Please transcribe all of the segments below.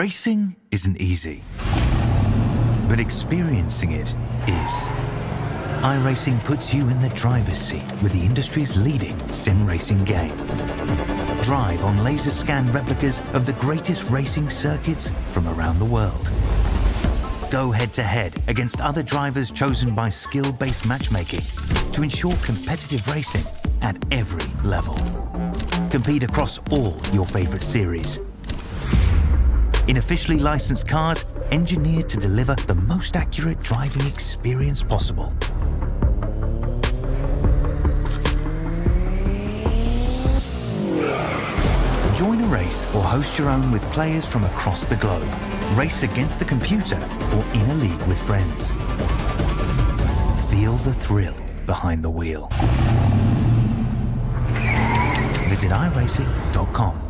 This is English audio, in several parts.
Racing isn't easy, but experiencing it is. iRacing puts you in the driver's seat with the industry's leading sim racing game. Drive on laser scan replicas of the greatest racing circuits from around the world. Go head-to-head against other drivers chosen by skill-based matchmaking to ensure competitive racing at every level. Compete across all your favorite series. In officially licensed cars, engineered to deliver the most accurate driving experience possible. Join a race or host your own with players from across the globe. Race against the computer or in a league with friends. Feel the thrill behind the wheel. Visit iRacing.com.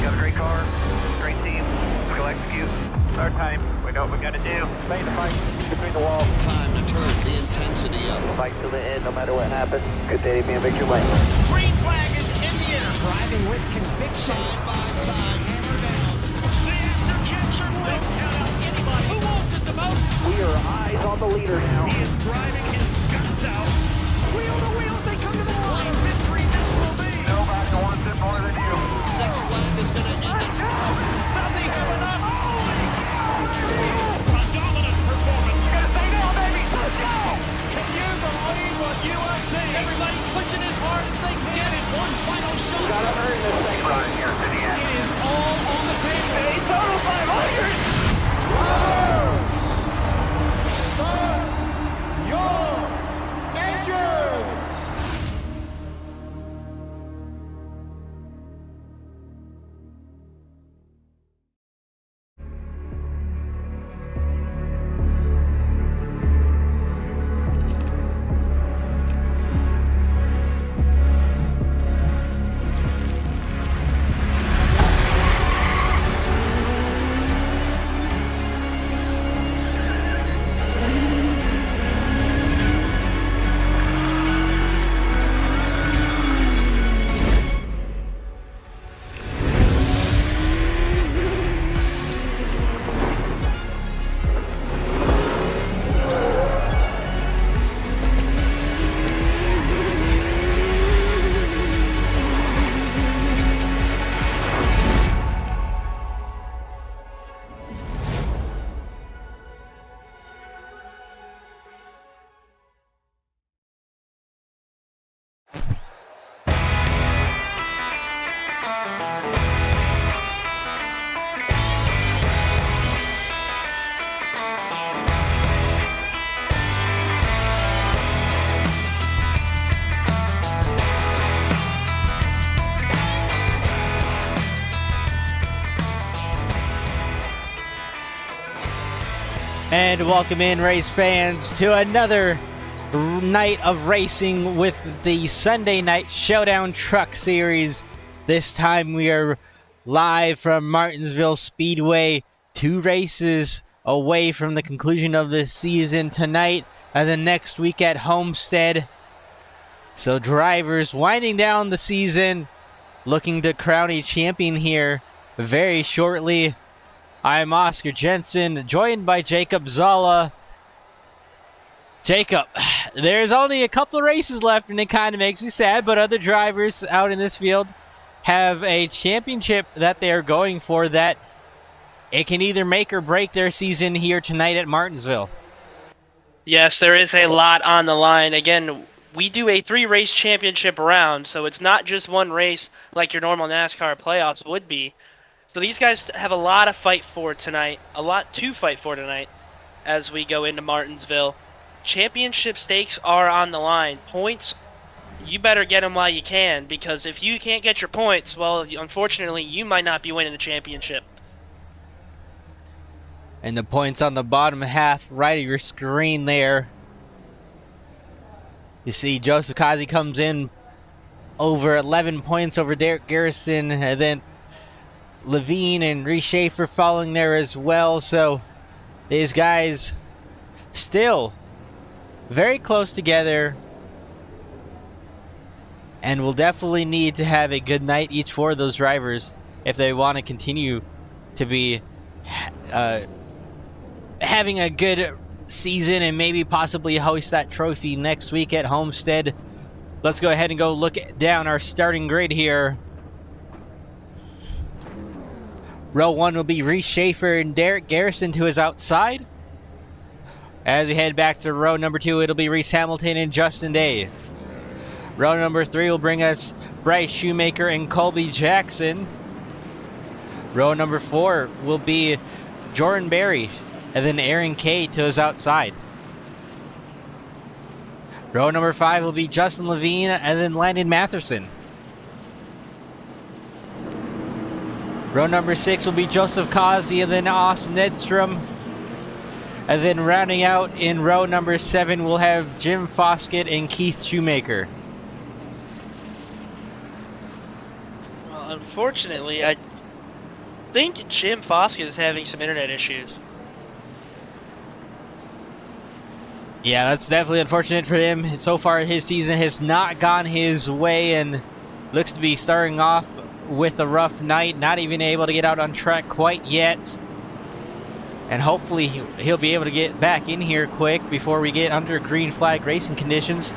You got a great car, great team, we'll execute. Our time, we know what we gotta do. Stay in the fight, between the walls. Time to turn the intensity up. We'll fight till the end, no matter what happens. Good day to be in victory lane. Green flag is in the air. Driving with conviction. Side by side, hammer down. The after-checks are waiting. Count out anybody who wants it the most. We are eyes on the leader now. He is driving his guts out. Wheel to wheels, they come to the line. What a victory this will be. Nobody wants it more than you. Next flag is going to end it. Does he have enough? Holy cow, baby! A dominant performance. You gotta say no, baby. Let's go! Can you believe what you are seeing? Everybody's pushing as hard as they can get it. One final You shot. gotta earn this thing. Right here to the end. It is all on the table. A total 500. Start your engines! And welcome in, race fans, to another night of racing with the Sunday Night Showdown Truck Series. This time we are live from Martinsville Speedway, 2 races away from the conclusion of the season tonight and the next week at Homestead. So drivers winding down the season, looking to crown a champion here very shortly. I'm Oscar Jensen, joined by Jacob Zala. Jacob, there's only a couple of races left, and it kind of makes me sad, but other drivers out in this field have a championship that they are going for that it can either make or break their season here tonight at Martinsville. Yes, there is a lot on the line. Again, we do a 3-race championship round, so it's not just one race like your normal NASCAR playoffs would be. So these guys have a lot to fight for tonight, as we go into Martinsville. Championship stakes are on the line. Points, you better get them while you can, because if you can't get your points, well, unfortunately, you might not be winning the championship. And the points on the bottom half right of your screen there. You see Joseph Kazi comes in over 11 points over Derek Garrison, and then Levine and Reese Schaefer following there as well. So these guys still very close together. and will definitely need to have a good night each for those drivers if they want to continue to be having a good season and maybe possibly hoist that trophy next week at Homestead. Let's go ahead and go look down our starting grid here. Row 1 will be Reese Schaefer and Derek Garrison to his outside. As we head back to row number 2, it'll be Reese Hamilton and Justin Day. Row number 3 will bring us Bryce Shoemaker and Colby Jackson. Row number 4 will be Jordan Berry and then Aaron Kay to his outside. Row number 5 will be Justin Levine and then Landon Matherson. Row number 6 will be Joseph Causey and then Austin Edstrom. And then rounding out in row number 7, we'll have Jim Foskett and Keith Shoemaker. Well, unfortunately, I think Jim Foskett is having some internet issues. Yeah, that's definitely unfortunate for him. So far, his season has not gone his way and looks to be starting off with a rough night, not even able to get out on track quite yet. And hopefully he'll be able to get back in here quick before we get under green flag racing conditions.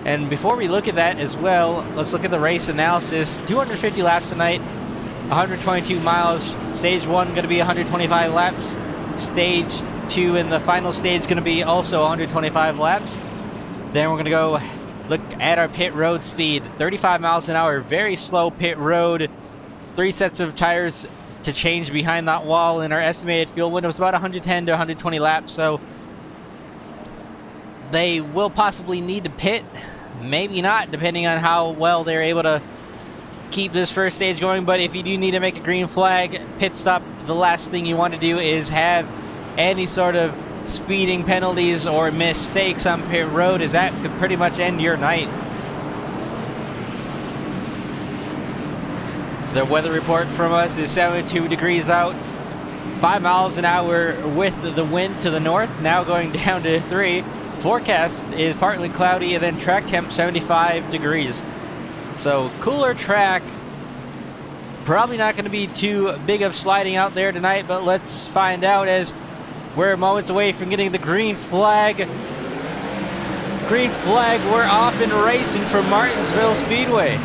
And before we look at that as well, let's look at the race analysis. 250 laps tonight, 122 miles. Stage 1 going to be 125 laps. Stage 2 in the final stage going to be also 125 laps. Then we're going to go look at our pit road speed. 35 miles an hour, very slow pit road. 3 sets of tires to change behind that wall, and our estimated fuel window is about 110 to 120 laps, so they will possibly need to pit, maybe not, depending on how well they're able to keep this first stage going. But if you do need to make a green flag pit stop, the last thing you want to do is have any sort of speeding penalties or mistakes on pit road, as that could pretty much end your night. The weather report from us is 72 degrees out, 5 miles an hour with the wind to the north, now going down to 3. Forecast is partly cloudy, and then track temp 75 degrees. So cooler track. Probably not going to be too big of sliding out there tonight, but let's find out as we're moments away from getting the green flag. Green flag, we're off and racing from Martinsville Speedway.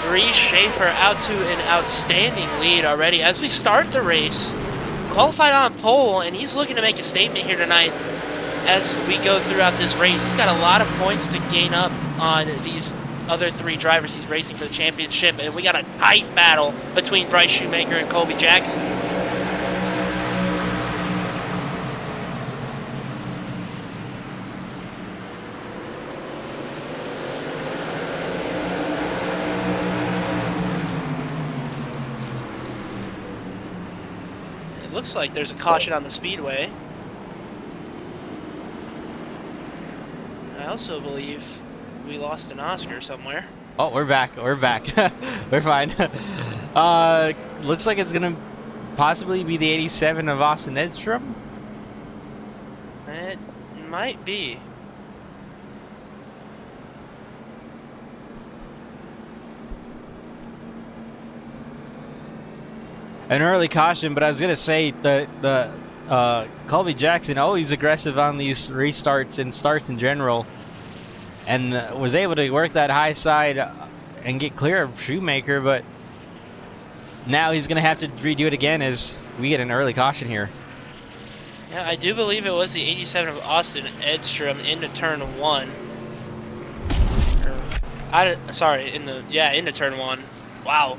Reese Schaefer out to an outstanding lead already as we start the race. Qualified on pole, and he's looking to make a statement here tonight as we go throughout this race. He's got a lot of points to gain up on these other 3 drivers he's racing for the championship, and we got a tight battle between Bryce Shoemaker and Colby Jackson. Looks like there's a caution on the speedway. I also believe we lost an Oscar somewhere. Oh, we're back. We're back. We're fine. Looks like it's gonna possibly be the 87 of Austin Edstrom. It might be. An early caution, but I was gonna say the Colby Jackson always aggressive on these restarts and starts in general, and was able to work that high side and get clear of Shoemaker, but now he's gonna have to redo it again as we get an early caution here. Yeah, I do believe it was the 87 of Austin Edstrom into turn 1. Into turn 1. Wow.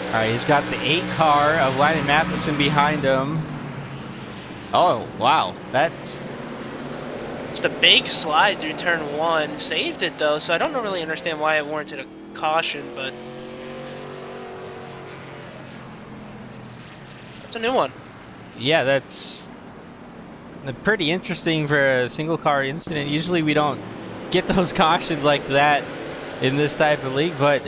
All right, he's got the 8 car of Landon Matherson behind him. Oh, wow. That's... Just a big slide through turn 1. Saved it, though, so I don't really understand why it warranted a caution, but... It's a new one. Yeah, that's pretty interesting for a single car incident. Usually we don't get those cautions like that in this type of league, but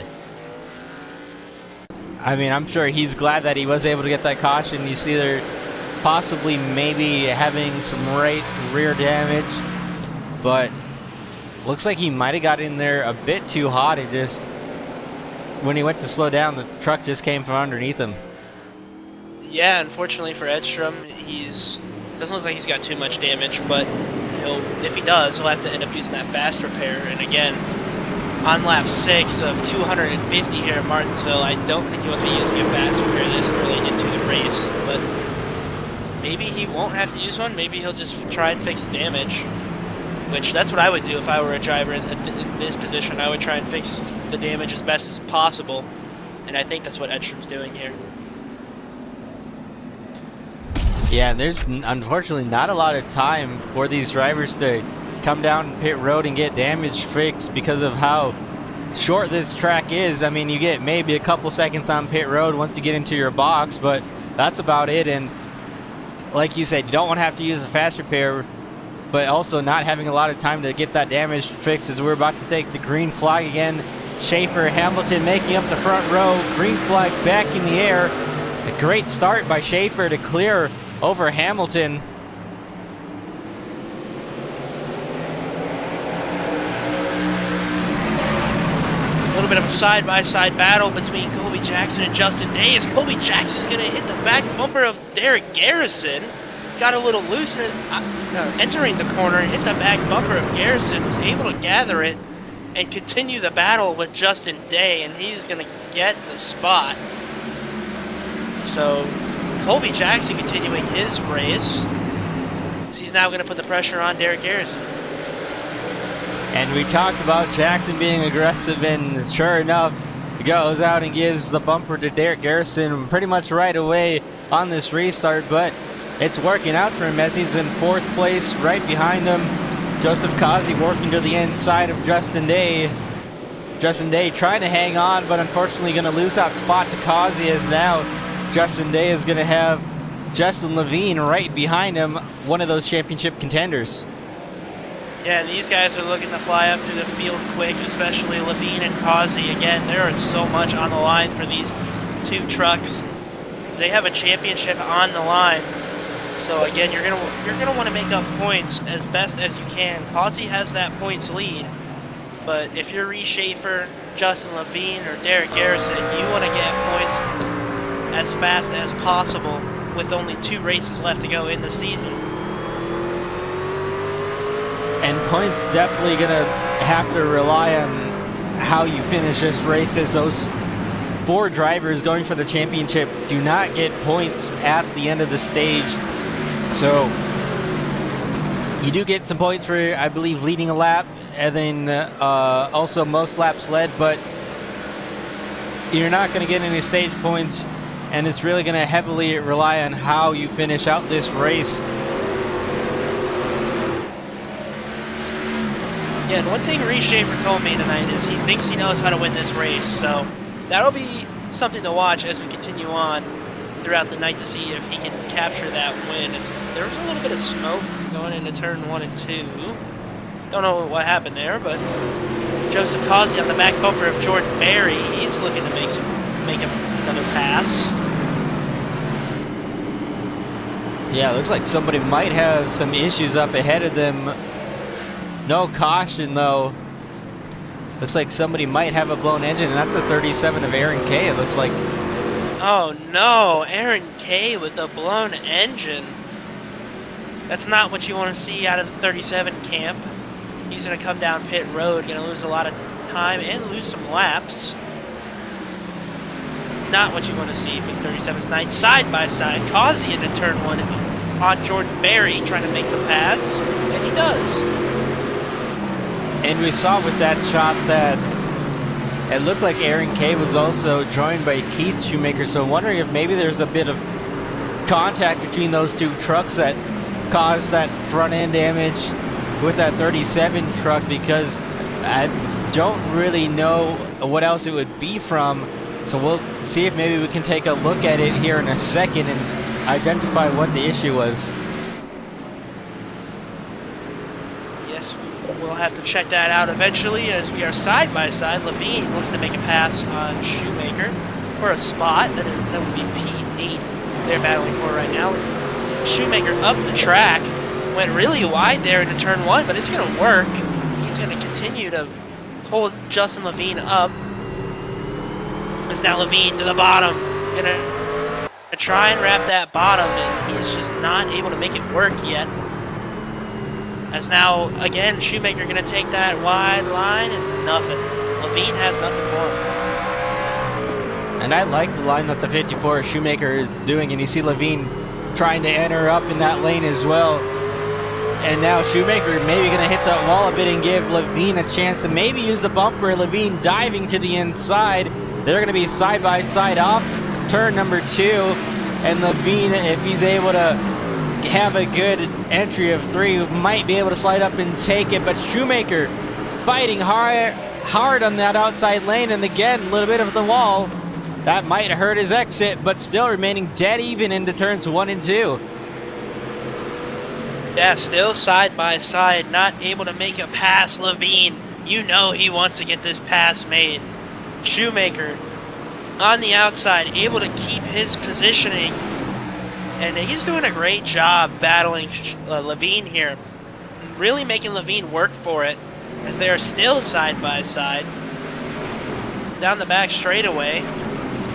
I mean, I'm sure he's glad that he was able to get that caution. You see they're possibly maybe having some rear damage, but looks like he might have got in there a bit too hot. It just, when he went to slow down, the truck just came from underneath him. Yeah, unfortunately for Edstrom, doesn't look like he's got too much damage, but if he does, he'll have to end up using that fast repair. And again, on lap 6 of 250 here at Martinsville, I don't think he'll be using a fast repair this early into the race, but maybe he won't have to use one. Maybe he'll just try and fix the damage, which that's what I would do if I were a driver in this position. I would try and fix the damage as best as possible, and I think that's what Edstrom's doing here. Yeah, there's unfortunately not a lot of time for these drivers to come down pit road and get damage fixed because of how short this track is. I mean, you get maybe a couple seconds on pit road once you get into your box, but that's about it. And like you said, you don't want to have to use a fast repair, but also not having a lot of time to get that damage fixed as we're about to take the green flag again. Schaefer, Hamilton making up the front row, green flag back in the air. A great start by Schaefer to clear over Hamilton. A little bit of a side-by-side battle between Colby Jackson and Justin Day, as Colby Jackson's going to hit the back bumper of Derek Garrison. Got a little loose entering the corner and hit the back bumper of Garrison. Was able to gather it and continue the battle with Justin Day, and he's going to get the spot. So Colby Jackson continuing his race. He's now going to put the pressure on Derek Garrison. And we talked about Jackson being aggressive, and sure enough, he goes out and gives the bumper to Derek Garrison pretty much right away on this restart, but it's working out for him as he's in 4th place right behind him. Joseph Kazi working to the inside of Justin Day. Justin Day trying to hang on, but unfortunately going to lose that spot to Kazi, as now Justin Day is going to have Justin Levine right behind him, one of those championship contenders. Yeah, these guys are looking to fly up through the field quick, especially Levine and Kazi. Again, there is so much on the line for these two trucks. They have a championship on the line. So again, you're gonna want to make up points as best as you can. Kazi has that points lead, but if you're Reese Schaefer, Justin Levine, or Derek Garrison, you want to get points as fast as possible with only 2 races left to go in the season. And points definitely gonna have to rely on how you finish this race, as those 4 drivers going for the championship do not get points at the end of the stage. So you do get some points for, I believe, leading a lap, and then also most laps led, but you're not going to get any stage points, and it's really going to heavily rely on how you finish out this race. Yeah, and one thing Reese Schaefer told me tonight is he thinks he knows how to win this race, so that'll be something to watch as we continue on throughout the night to see if he can capture that win. There's a little bit of smoke going into turn 1 and 2. Don't know what happened there, but Joseph Kazi on the back bumper of Jordan Berry. He's looking to make another pass. Yeah, it looks like somebody might have some issues up ahead of them. No caution, though. Looks like somebody might have a blown engine, and that's a 37 of Aaron Kay, it looks like. Oh no, Aaron Kay with a blown engine. That's not what you want to see out of the 37 camp. He's going to come down pit road, going to lose a lot of time and lose some laps. Not what you want to see with 37's night. Side by side, Kazi into turn 1 on Jordan Berry, trying to make the pass, and he does. And we saw with that shot that it looked like Aaron Kay was also joined by Keith Shoemaker, so wondering if maybe there's a bit of contact between those 2 trucks that caused that front end damage with that 37 truck, because I don't really know what else it would be from. So we'll see if maybe we can take a look at it here in a second and identify what the issue was. Yes, we'll have to check that out eventually as we are side by side. Levine looking to make a pass on Shoemaker for a spot. That would be P8 they're battling for right now. Shoemaker up the track, went really wide there into turn 1, but it's going to work. He's going to continue to hold Justin Levine up. As now Levine to the bottom. Going to try and wrap that bottom, and he's just not able to make it work yet. As now, again, Shoemaker going to take that wide line and nothing. Levine has nothing for him. And I like the line that the 54 Shoemaker is doing, and you see Levine trying to enter up in that lane as well. And now Shoemaker maybe going to hit that wall a bit and give Levine a chance to maybe use the bumper. Levine diving to the inside. They're going to be side by side off turn number 2. And Levine, if he's able to have a good entry of 3, might be able to slide up and take it. But Shoemaker fighting hard on that outside lane. And again, a little bit of the wall. That might hurt his exit, but still remaining dead even into turns 1 and 2. Yeah, still side by side, not able to make a pass. Levine, you know he wants to get this pass made. Shoemaker on the outside, able to keep his positioning. And he's doing a great job battling Levine here. Really making Levine work for it as they are still side by side. Down the back straightaway.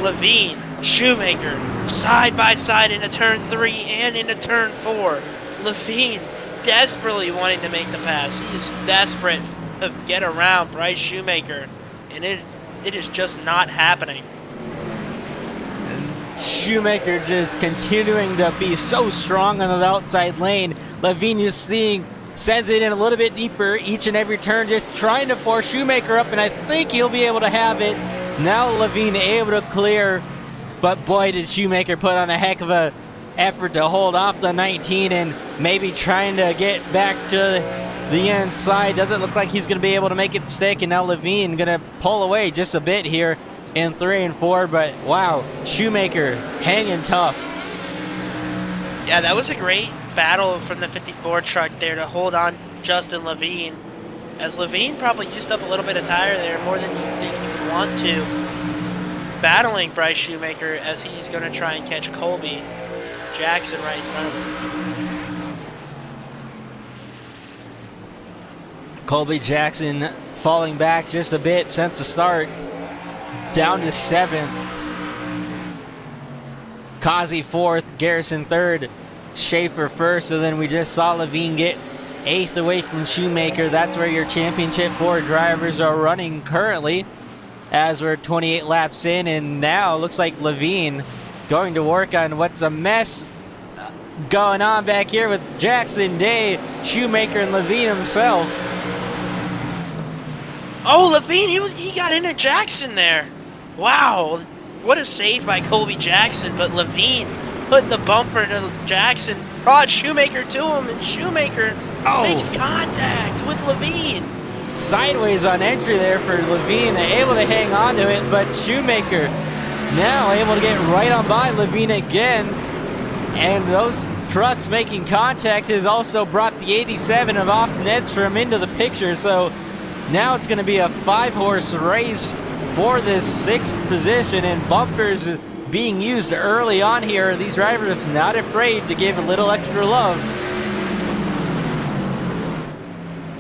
Levine, Shoemaker, side by side into turn 3 and into turn 4. Levine desperately wanting to make the pass. He is desperate to get around Bryce Shoemaker, and it is just not happening. Shoemaker just continuing to be so strong on the outside lane. Levine is sends it in a little bit deeper each and every turn, just trying to force Shoemaker up, and I think he'll be able to have it. Now Levine able to clear, but boy did Shoemaker put on a heck of a effort to hold off the 19 and maybe trying to get back to the inside. Doesn't look like he's going to be able to make it stick, and now Levine going to pull away just a bit here in 3 and 4, but wow, Shoemaker hanging tough. Yeah, that was a great battle from the 54 truck there to hold on Justin Levine, as Levine probably used up a little bit of tire there, more than you think he would want to. Battling Bryce Shoemaker as he's going to try and catch Colby Jackson right in front of him. Colby Jackson falling back just a bit since the start, down to 7th. Kazi 4th, Garrison 3rd, Schaefer 1st, so then we just saw Levine get 8th away from Shoemaker. That's where your championship 4 drivers are running currently, as we're 28 laps in, and now looks like Levine going to work on what's a mess going on back here with Jackson, Day, Shoemaker, and Levine himself. Oh, Levine, he got into Jackson there. Wow, what a save by Colby Jackson, but Levine put the bumper to Jackson, brought Shoemaker to him, and Shoemaker makes contact with Levine. Sideways on entry there for Levine, able to hang on to it, but Shoemaker now able to get right on by Levine again, and those trucks making contact has also brought the 87 of Austin Edstrom into the picture, so now it's going to be a 5-horse race for this 6th position, and bumpers being used early on here. These drivers not afraid to give a little extra love.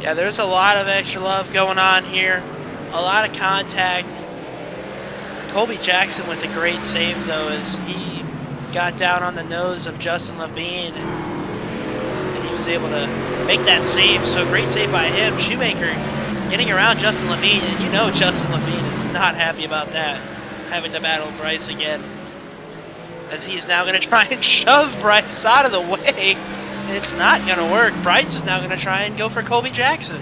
Yeah, there's a lot of extra love going on here. A lot of contact. Colby Jackson with a great save, though, as he got down on the nose of Justin Levine, and he was able to make that save. So great save by him. Shoemaker getting around Justin Levine, and you know Justin Levine is not happy about that, having to battle Bryce again, as he's now going to try and shove Bryce out of the way. It's not going to work. Bryce is now going to try and go for Colby Jackson.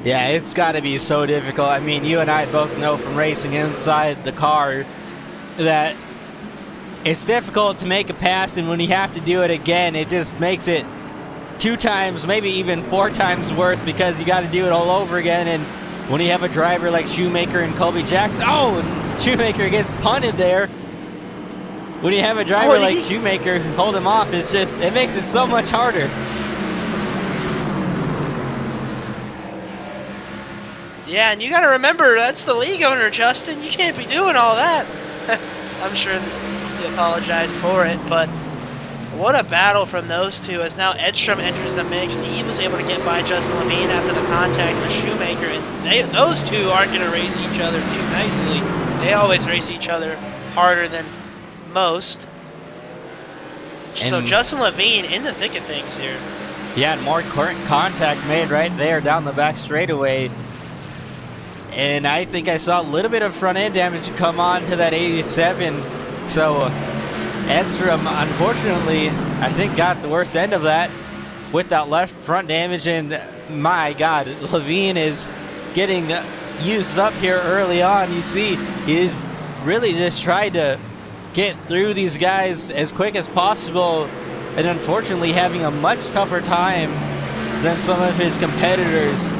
Yeah, it's got to be so difficult. I mean, you and I both know from racing inside the car that it's difficult to make a pass, and when you have to do it again, it just makes it 2 times, maybe even 4 times worse, because you got to do it all over again. And when you have a driver like Shoemaker and Colby Jackson, and Shoemaker gets punted there. when you have a driver Oh, like Shoemaker hold him off, it makes it so much harder. Yeah, and you got to remember, that's the league owner, Justin. You can't be doing all that. I'm sure he apologized for it, but what a battle from those two as now Edstrom enters the mix. He was able to get by Justin Levine after the contact with Shoemaker, and those two aren't going to race each other too nicely. They always race each other harder than most. So Justin Levine in the thick of things here. Yeah, and more current contact made right there down the back straightaway. And I think I saw a little bit of front end damage come on to that 87. So Edstrom, unfortunately, I think got the worst end of that with that left front damage. And my God, Levine is getting used up here early on. You see, he's really just tried to get through these guys as quick as possible, and unfortunately having a much tougher time than some of his competitors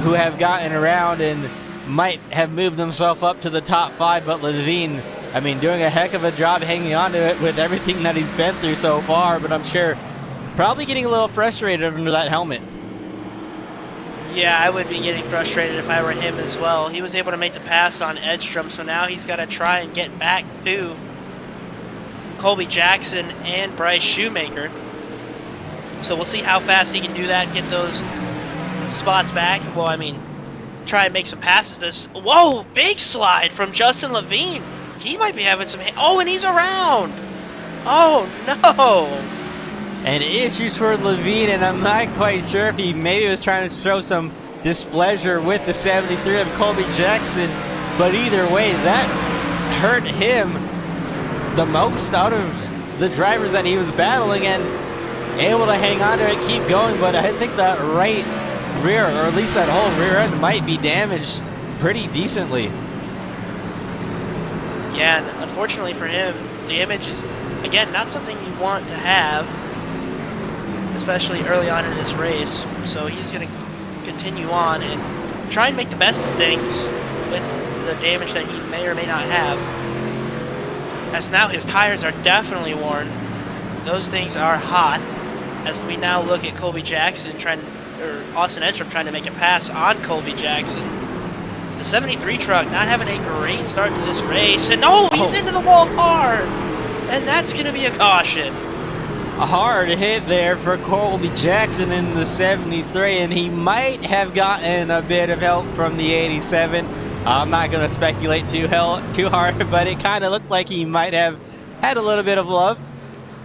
who have gotten around and might have moved himself up to the top 5. But Levine, I mean, doing a heck of a job hanging on to it with everything that he's been through so far, but I'm sure probably getting a little frustrated under that helmet. Yeah, I would be getting frustrated if I were him as well. He was able to make the pass on Edstrom, so now he's got to try and get back to Colby Jackson and Bryce Shoemaker. So we'll see how fast he can do that, get those spots back. Well, I mean, try and make some passes. This, whoa, big slide from Justin Levine. He might be having some, oh, and he's around. Oh, no. And issues for Levine, and I'm not quite sure if he maybe was trying to show some displeasure with the 73 of Colby Jackson, but either way, that hurt him the most out of the drivers that he was battling, and able to hang on to it, keep going. But I think that right rear, or at least that whole rear end, might be damaged pretty decently. Yeah, and unfortunately for him, damage is, again, not something you want to have, especially early on in this race. So he's going to continue on and try and make the best of things with the damage that he may or may not have. As now his tires are definitely worn. Those things are hot. As we now look at Colby Jackson or Austin Edstrom trying to make a pass on Colby Jackson. The 73 truck not having a great start to this race. And he's into the wall hard. And that's going to be a caution. A hard hit there for Colby Jackson in the 73, and he might have gotten a bit of help from the 87. I'm not going to speculate too hard, but it kind of looked like he might have had a little bit of love.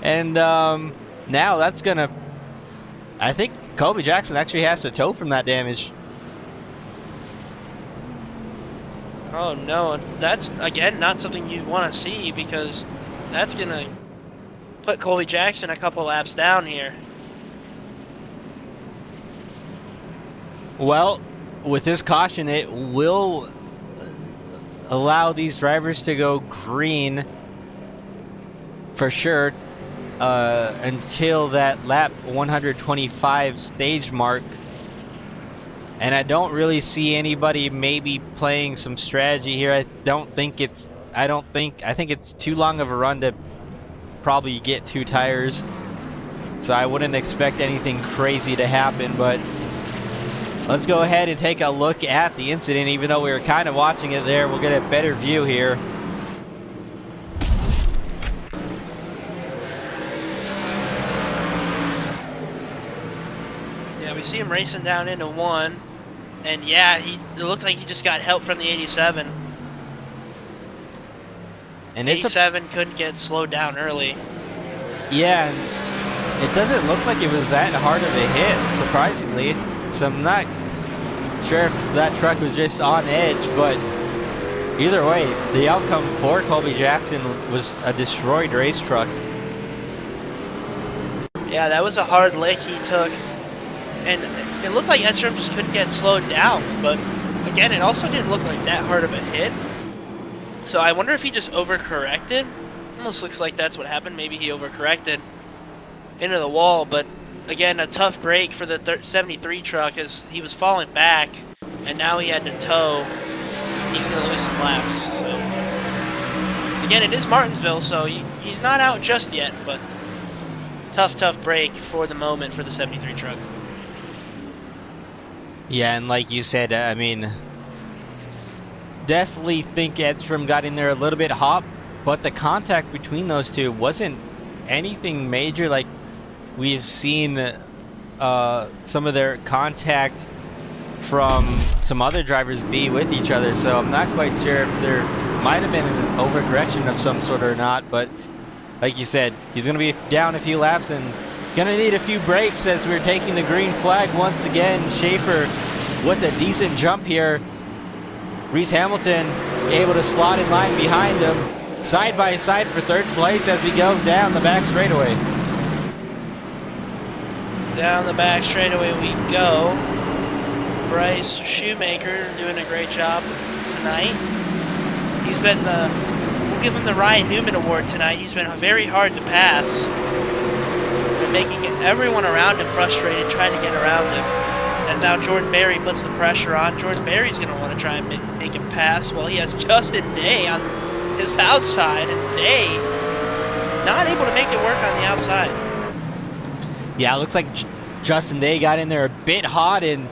And now that's going to, I think Colby Jackson actually has to tow from that damage. Oh no, that's again not something you want to see, because that's going to put Colby Jackson a couple laps down here. Well, with this caution, it will allow these drivers to go green for sure until that lap 125 stage mark. And I don't really see anybody maybe playing some strategy here. I think it's too long of a run to probably get 2 tires. So I wouldn't expect anything crazy to happen, but let's go ahead and take a look at the incident. Even though we were kind of watching it there, we'll get a better view here. Yeah, we see him racing down into 1. And yeah, it looked like he just got help from the 87. And 87 couldn't get slowed down early. Yeah, and it doesn't look like it was that hard of a hit, surprisingly. So I'm not sure if that truck was just on edge, but either way, the outcome for Colby Jackson was a destroyed race truck. Yeah, that was a hard lick he took. And it looked like Edstrom just couldn't get slowed down, but again, it also didn't look like that hard of a hit. So I wonder if he just overcorrected. Almost looks like that's what happened. Maybe he overcorrected into the wall, but again, a tough break for the 73 truck as he was falling back, and now he had to tow. He's going to lose some laps. So again, it is Martinsville, so he's not out just yet, but tough break for the moment for the 73 truck. Yeah, and like you said, I mean, definitely think Edstrom got in there a little bit hot, but the contact between those two wasn't anything major like we've seen some of their contact from some other drivers be with each other. So I'm not quite sure if there might have been an overcorrection of some sort or not, but like you said, he's going to be down a few laps and going to need a few breaks as we're taking the green flag once again. Schaefer with a decent jump here. Reese Hamilton able to slot in line behind him, side by side for third place as we go down the back straightaway. Down the back straightaway we go. Bryce Shoemaker doing a great job tonight. He's been we'll give him the Ryan Newman Award tonight. He's been very hard to pass. Been making everyone around him frustrated trying to get around him. And now Jordan Berry puts the pressure on. Jordan Berry's going to want to try and make him pass. Well, he has Justin Day on his outside, and Day not able to make it work on the outside. Yeah, it looks like Justin Day got in there a bit hot and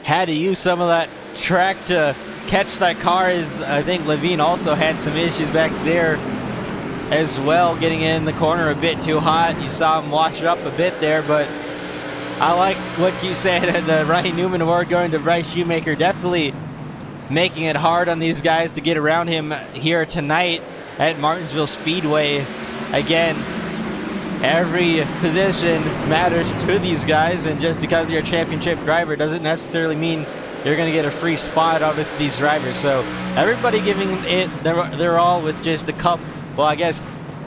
had to use some of that track to catch that car, as I think Levine also had some issues back there as well, getting in the corner a bit too hot. You saw him wash it up a bit there, but I like what you said, the Ryan Newman Award going to Bryce Shoemaker, definitely making it hard on these guys to get around him here tonight at Martinsville Speedway. Again, every position matters to these guys, and just because you're a championship driver doesn't necessarily mean you're going to get a free spot out of these drivers. So everybody giving it they're all with just a couple, well, I guess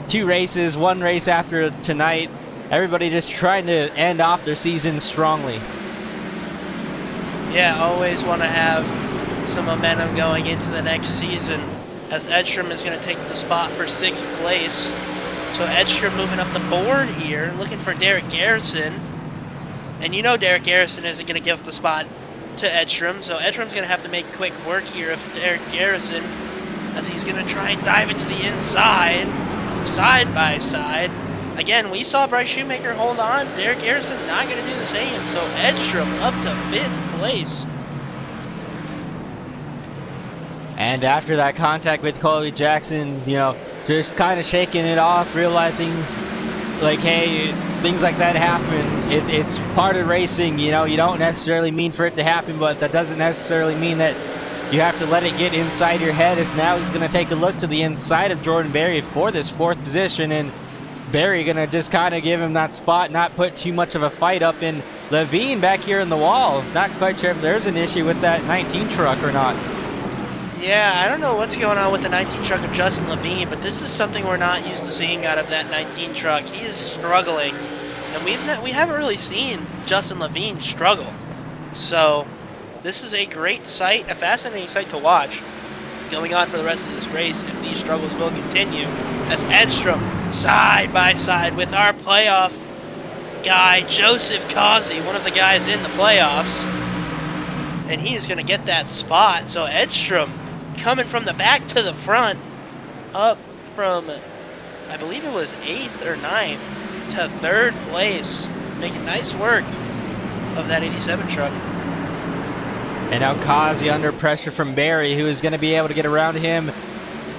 2 races, 1 race after tonight. Everybody just trying to end off their season strongly. Yeah, always want to have some momentum going into the next season, as Edstrom is going to take the spot for 6th place. So Edstrom moving up the board here, looking for Derek Garrison. And you know Derek Garrison isn't going to give up the spot to Edstrom, so Edstrom's going to have to make quick work here of Derek Garrison, as he's going to try and dive into the inside, side by side. Again, we saw Bryce Shoemaker hold on. Derek Garrison's not going to do the same, so Edstrom up to 5th place. And after that contact with Colby Jackson, you know, just kind of shaking it off, realizing, like, hey, things like that happen. It's part of racing, you know. You don't necessarily mean for it to happen, but that doesn't necessarily mean that you have to let it get inside your head. As now he's going to take a look to the inside of Jordan Berry for this 4th position, and Berry going to just kind of give him that spot, not put too much of a fight up. In Levine back here in the wall, not quite sure if there's an issue with that 19 truck or not. Yeah, I don't know what's going on with the 19 truck of Justin Levine, but this is something we're not used to seeing out of that 19 truck. He is struggling, and we haven't really seen Justin Levine struggle. So this is a great sight, a fascinating sight to watch going on for the rest of this race if these struggles will continue. As Edstrom side by side with our playoff guy, Joseph Causey, one of the guys in the playoffs, and he is going to get that spot. So Edstrom coming from the back to the front, up from, I believe it was 8th or 9th to 3rd place, making nice work of that 87 truck. And now Causey under pressure from Berry, who is going to be able to get around him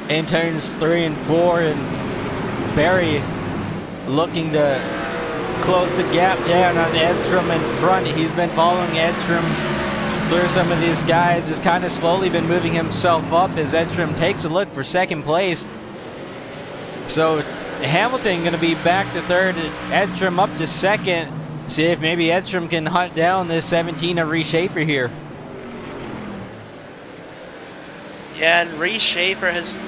in turns 3 and 4, and Berry looking to close the gap down on Edstrom in front. He's been following Edstrom through some of these guys, has kind of slowly been moving himself up as Edstrom takes a look for 2nd place. So Hamilton going to be back to 3rd, Edstrom up to 2nd. See if maybe Edstrom can hunt down this 17 of Reese Schaefer here. Yeah, and Reese Schaefer has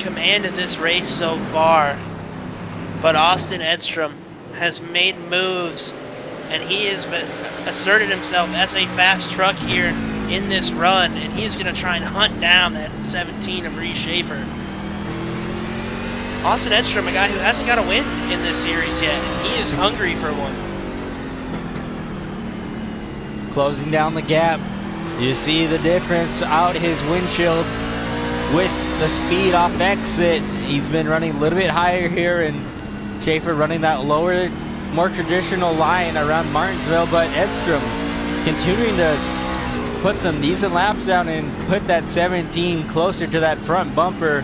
commanded this race so far, but Austin Edstrom has made moves, and he has asserted himself as a fast truck here in this run, and he's going to try and hunt down that 17 of Reese Schaefer. Austin Edstrom, a guy who hasn't got a win in this series yet, and he is hungry for one. Closing down the gap. You see the difference out his windshield. with the speed off exit. He's been running a little bit higher here, and Schaefer running that lower, more traditional line around Martinsville, but Edstrom continuing to put some decent laps down and put that 17 closer to that front bumper.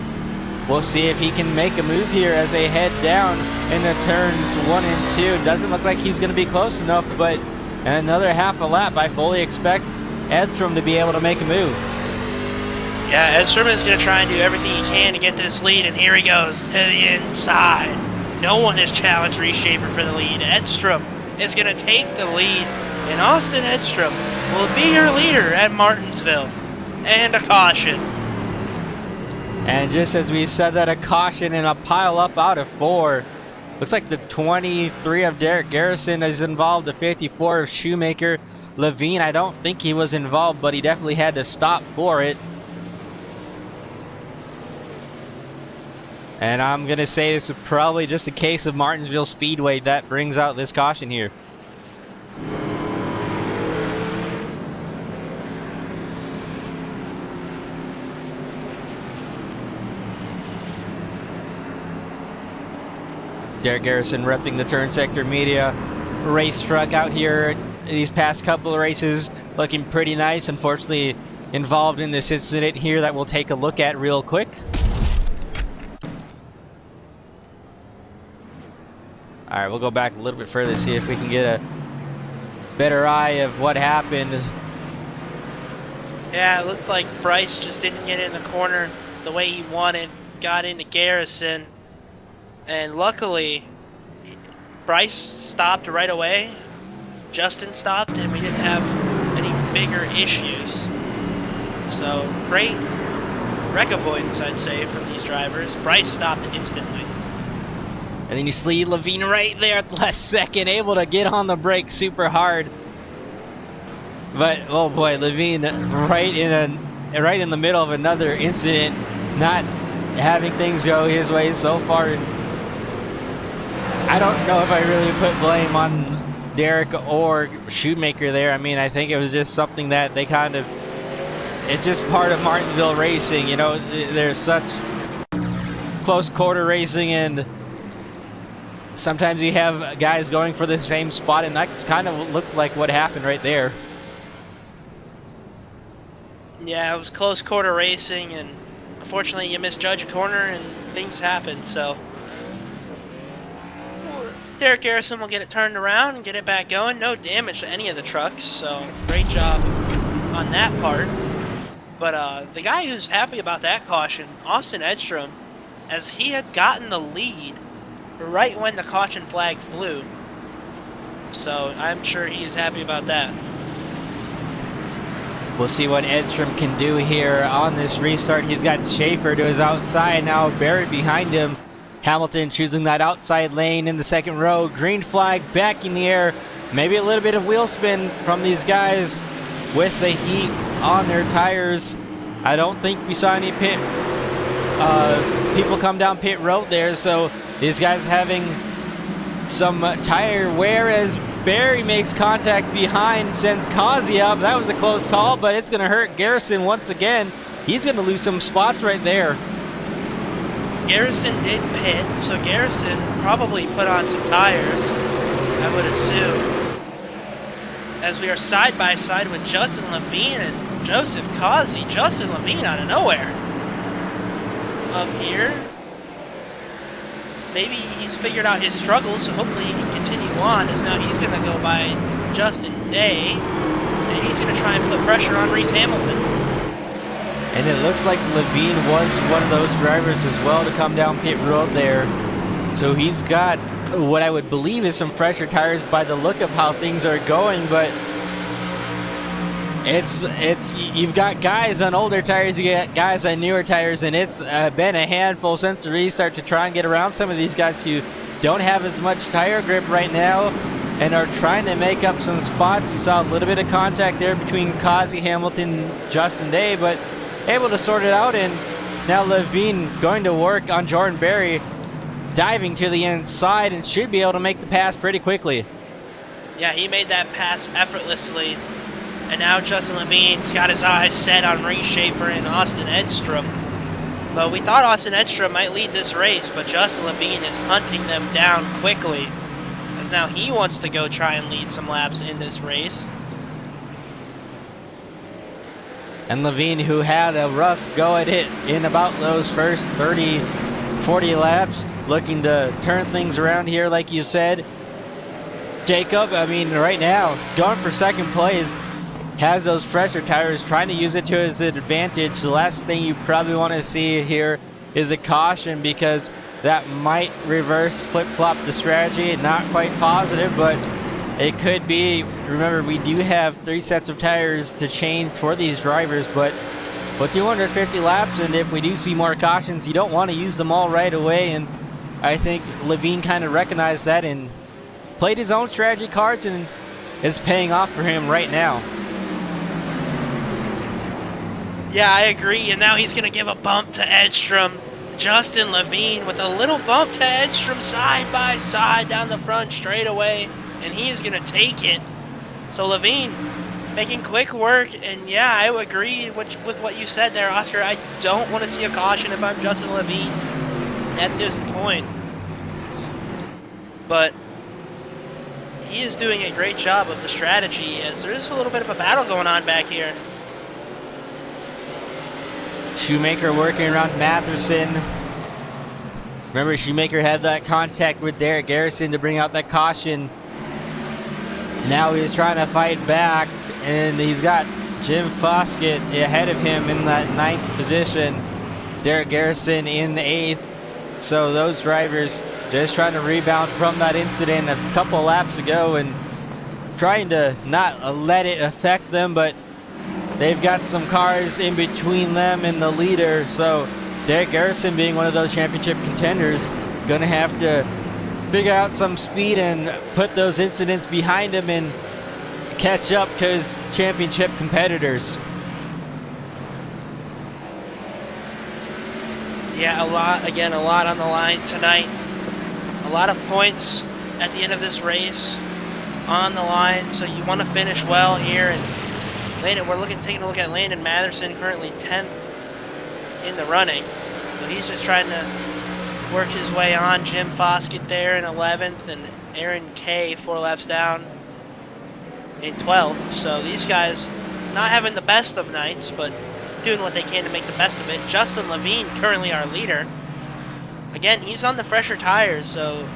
We'll see if he can make a move here as they head down in the turns 1 and 2. Doesn't look like he's going to be close enough, but another half a lap, I fully expect Edstrom to be able to make a move. Yeah, Edstrom is going to try and do everything he can to get this lead, and here he goes to the inside. No one has challenged Reese Schaefer for the lead. Edstrom is going to take the lead, and Austin Edstrom will be your leader at Martinsville. And a caution. And just as we said that, a caution and a pile up out of 4. Looks like the 23 of Derek Garrison is involved, the 54 of Shoemaker. Levine, I don't think he was involved, but he definitely had to stop for it. And I'm going to say this is probably just a case of Martinsville Speedway that brings out this caution here. Derek Garrison repping the turn sector media race truck out here these past couple of races, looking pretty nice. Unfortunately involved in this incident here that we'll take a look at real quick. All right, we'll go back a little bit further, see if we can get a better eye of what happened. Yeah, it looked like Bryce just didn't get in the corner the way he wanted, got into Garrison, and luckily Bryce stopped right away. Justin stopped, and we didn't have any bigger issues. So great wreck avoidance, I'd say, from these drivers. Bryce stopped instantly. And then you see Levine right there at the last second, able to get on the brake super hard. But oh boy, Levine right in the middle of another incident, not having things go his way so far. I don't know if I really put blame on Derek or Shoemaker there. I mean, I think it was just something that they kind of, it's just part of Martinsville racing. You know, there's such close quarter racing, and sometimes you have guys going for the same spot, and that's kind of looked like what happened right there. Yeah, it was close quarter racing, and unfortunately you misjudge a corner and things happen. So Derek Garrison will get it turned around and get it back going. No damage to any of the trucks, so great job on that part. But the guy who's happy about that caution, Austin Edstrom, as he had gotten the lead right when the caution flag flew. So I'm sure he is happy about that. We'll see what Edstrom can do here on this restart. He's got Schaefer to his outside now, buried behind him. Hamilton choosing that outside lane in the second row. Green flag back in the air. Maybe a little bit of wheel spin from these guys with the heat on their tires. I don't think we saw any people come down pit road there, so these guys having some tire wear as Barry makes contact behind, sends Kazi up. That was a close call, but it's going to hurt Garrison once again. He's going to lose some spots right there. Garrison did pit, so Garrison probably put on some tires, I would assume. As we are side by side with Justin Levine and Joseph Kazi. Justin Levine out of nowhere. Up here. Maybe he's figured out his struggles, so hopefully he can continue on, as now he's going to go by Justin Day, and he's going to try and put pressure on Reese Hamilton. And it looks like Levine was one of those drivers as well to come down pit road there. So he's got what I would believe is some fresher tires by the look of how things are going, but you've got guys on older tires, you got guys on newer tires, and it's been a handful since the restart to try and get around some of these guys who don't have as much tire grip right now and are trying to make up some spots. You saw a little bit of contact there between Kazi, Hamilton, Justin Day, but able to sort it out. And now Levine going to work on Jordan Berry, diving to the inside, and should be able to make the pass pretty quickly. Yeah, he made that pass effortlessly. And now Justin Levine's got his eyes set on Reese Schaefer and Austin Edstrom. But we thought Austin Edstrom might lead this race, but Justin Levine is hunting them down quickly, as now he wants to go try and lead some laps in this race. And Levine, who had a rough go at it in about those first 30, 40 laps, looking to turn things around here, like you said. Jacob, I mean, right now, going for second place, has those fresher tires, trying to use it to his advantage. The last thing you probably want to see here is a caution, because that might reverse, flip-flop the strategy. Not quite positive, but it could be. Remember, we do have 3 sets of tires to change for these drivers, but with 250 laps, and if we do see more cautions, you don't want to use them all right away. And I think Levine kind of recognized that and played his own strategy cards, and it's paying off for him right now. Yeah, I agree, and now he's going to give a bump to Edstrom. Justin Levine with a little bump to Edstrom side by side down the front straightaway, and he is going to take it. So Levine making quick work, and yeah, I would agree with what you said there, Oscar. I don't want to see a caution if I'm Justin Levine at this point. But he is doing a great job of the strategy, as there's a little bit of a battle going on back here. Shoemaker working around Matherson. Remember, Shoemaker had that contact with Derek Garrison to bring out that caution. Now he's trying to fight back, and he's got Jim Foskett ahead of him in that 9th position. Derek Garrison in the 8th. So those drivers just trying to rebound from that incident a couple laps ago and trying to not let it affect them, but they've got some cars in between them and the leader. So Derek Garrison, being one of those championship contenders, going to have to figure out some speed and put those incidents behind him and catch up to his championship competitors. Yeah, a lot on the line tonight. A lot of points at the end of this race on the line, so you want to finish well here. And Landon, we're taking a look at Landon Matherson, currently 10th in the running. So he's just trying to work his way on. Jim Foskett there in 11th, and Aaron Kay 4 laps down in 12th. So these guys not having the best of nights, but doing what they can to make the best of it. Justin Levine, currently our leader. Again, he's on the fresher tires, so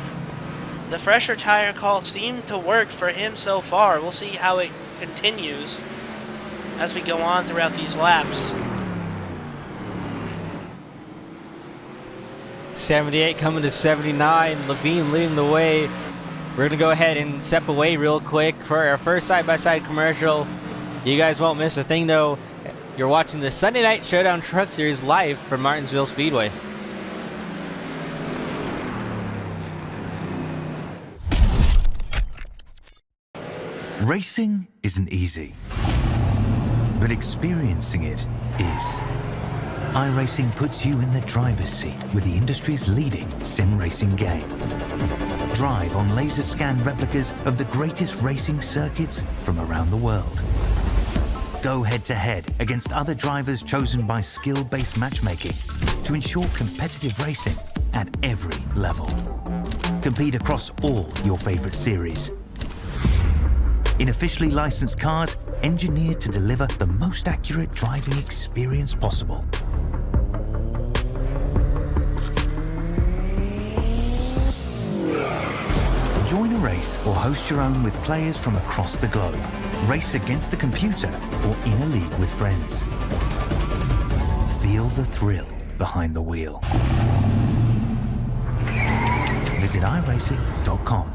the fresher tire call seemed to work for him so far. We'll see how it continues as we go on throughout these laps. 78 coming to 79. Levine leading the way. We're going to go ahead and step away real quick for our first side-by-side commercial. You guys won't miss a thing, though. You're watching the Sunday Night Showdown Truck Series live from Martinsville Speedway. Racing isn't easy, but experiencing it is. iRacing puts you in the driver's seat with the industry's leading sim racing game. Drive on laser scan replicas of the greatest racing circuits from around the world. Go head-to-head against other drivers chosen by skill-based matchmaking to ensure competitive racing at every level. Compete across all your favorite series. In officially licensed cars, engineered to deliver the most accurate driving experience possible. Join a race or host your own with players from across the globe. Race against the computer or in a league with friends. Feel the thrill behind the wheel. Visit iRacing.com.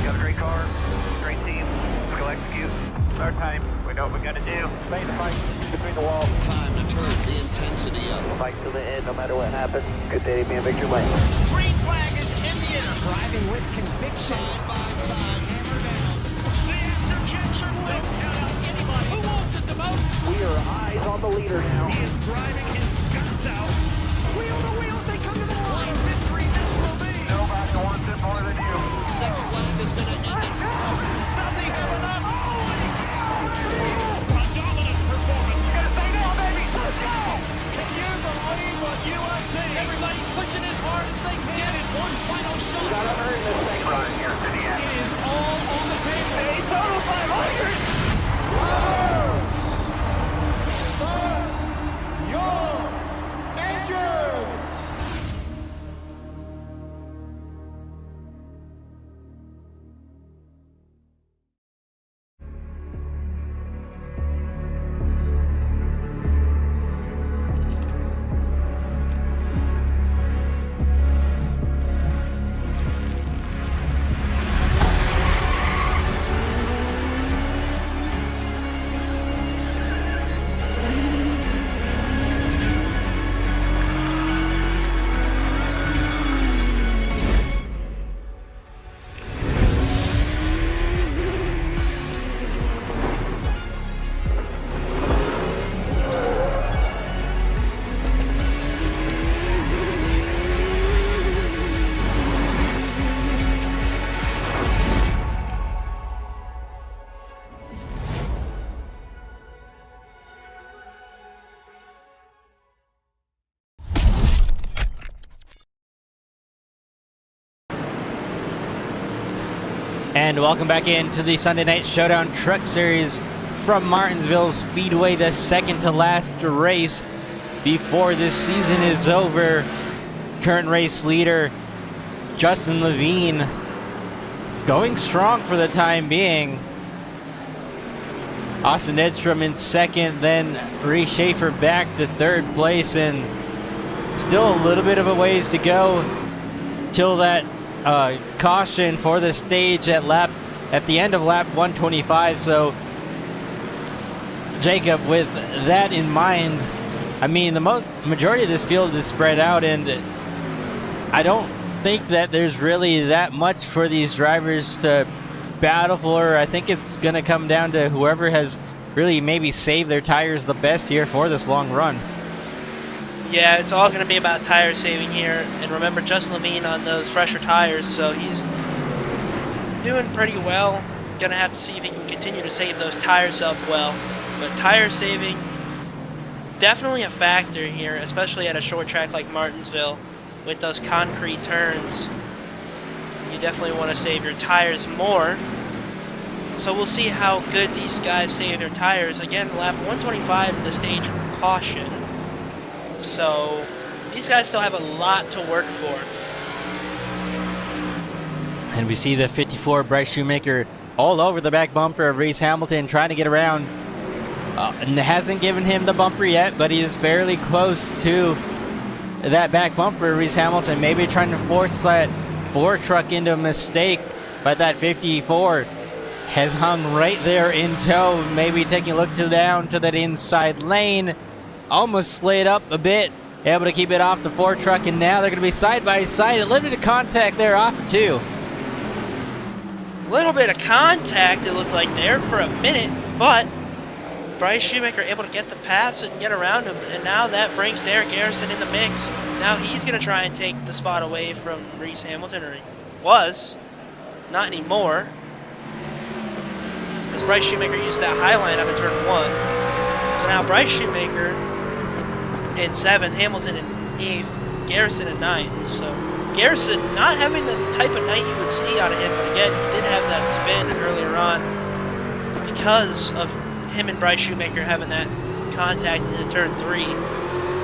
Got a great car, great team. We'll execute. Our time. We know what we gotta do. Stay in the fight between the walls. Time to turn the intensity up. Fight to the end, no matter what happens. Good day to be in victory lane. Green flag is in the air. Driving with conviction. Side by side, hammer down. The after-checks are lit. Count out anybody who wants it the most. We are eyes on the leader now. He is driving his guts out. Wheel to wheels, they come to the line. What a victory this will be. Nobody wants it more than you. Next flag has been ended. Does he And welcome back into the Sunday Night Showdown Truck Series from Martinsville Speedway, the second to last race before this season is over. Current race leader Justin Levine going strong for the time being. Austin Edstrom in second, then Reese Schaefer back to third place, and still a little bit of a ways to go till that caution for the stage at the end of lap 125. So Jacob, with that in mind, I mean, the majority of this field is spread out, and I don't think that there's really that much for these drivers to battle for. I think it's going to come down to whoever has really maybe saved their tires the best here for this long run. Yeah, it's all going to be about tire saving here. And remember, Justin Levine on those fresher tires, so he's doing pretty well. Going to have to see if he can continue to save those tires up well. But tire saving, definitely a factor here, especially at a short track like Martinsville with those concrete turns. You definitely want to save your tires more. So we'll see how good these guys save their tires. Again, lap 125, the stage caution. So these guys still have a lot to work for. And we see the 54 Bryce Shoemaker all over the back bumper of Reese Hamilton, trying to get around. And hasn't given him the bumper yet, but he is fairly close to that back bumper. Reese Hamilton maybe trying to force that Ford truck into a mistake, but that 54 has hung right there in tow. Maybe taking a look down to that inside lane. Almost slid up a bit, able to keep it off the Ford truck, and now they're going to be side by side. A limited contact there off two. A little bit of contact, it looked like there for a minute, but Bryce Shoemaker able to get the pass and get around him, and now that brings Derek Garrison in the mix. Now he's going to try and take the spot away from Reese Hamilton, or he was. Not anymore. As Bryce Shoemaker used that high line up in turn 1. So now Bryce Shoemaker in 7th, Hamilton in 8th, Garrison in 9th. So Garrison not having the type of night you would see out of him, but again, he did have that spin earlier on because of him and Bryce Shoemaker having that contact in turn 3.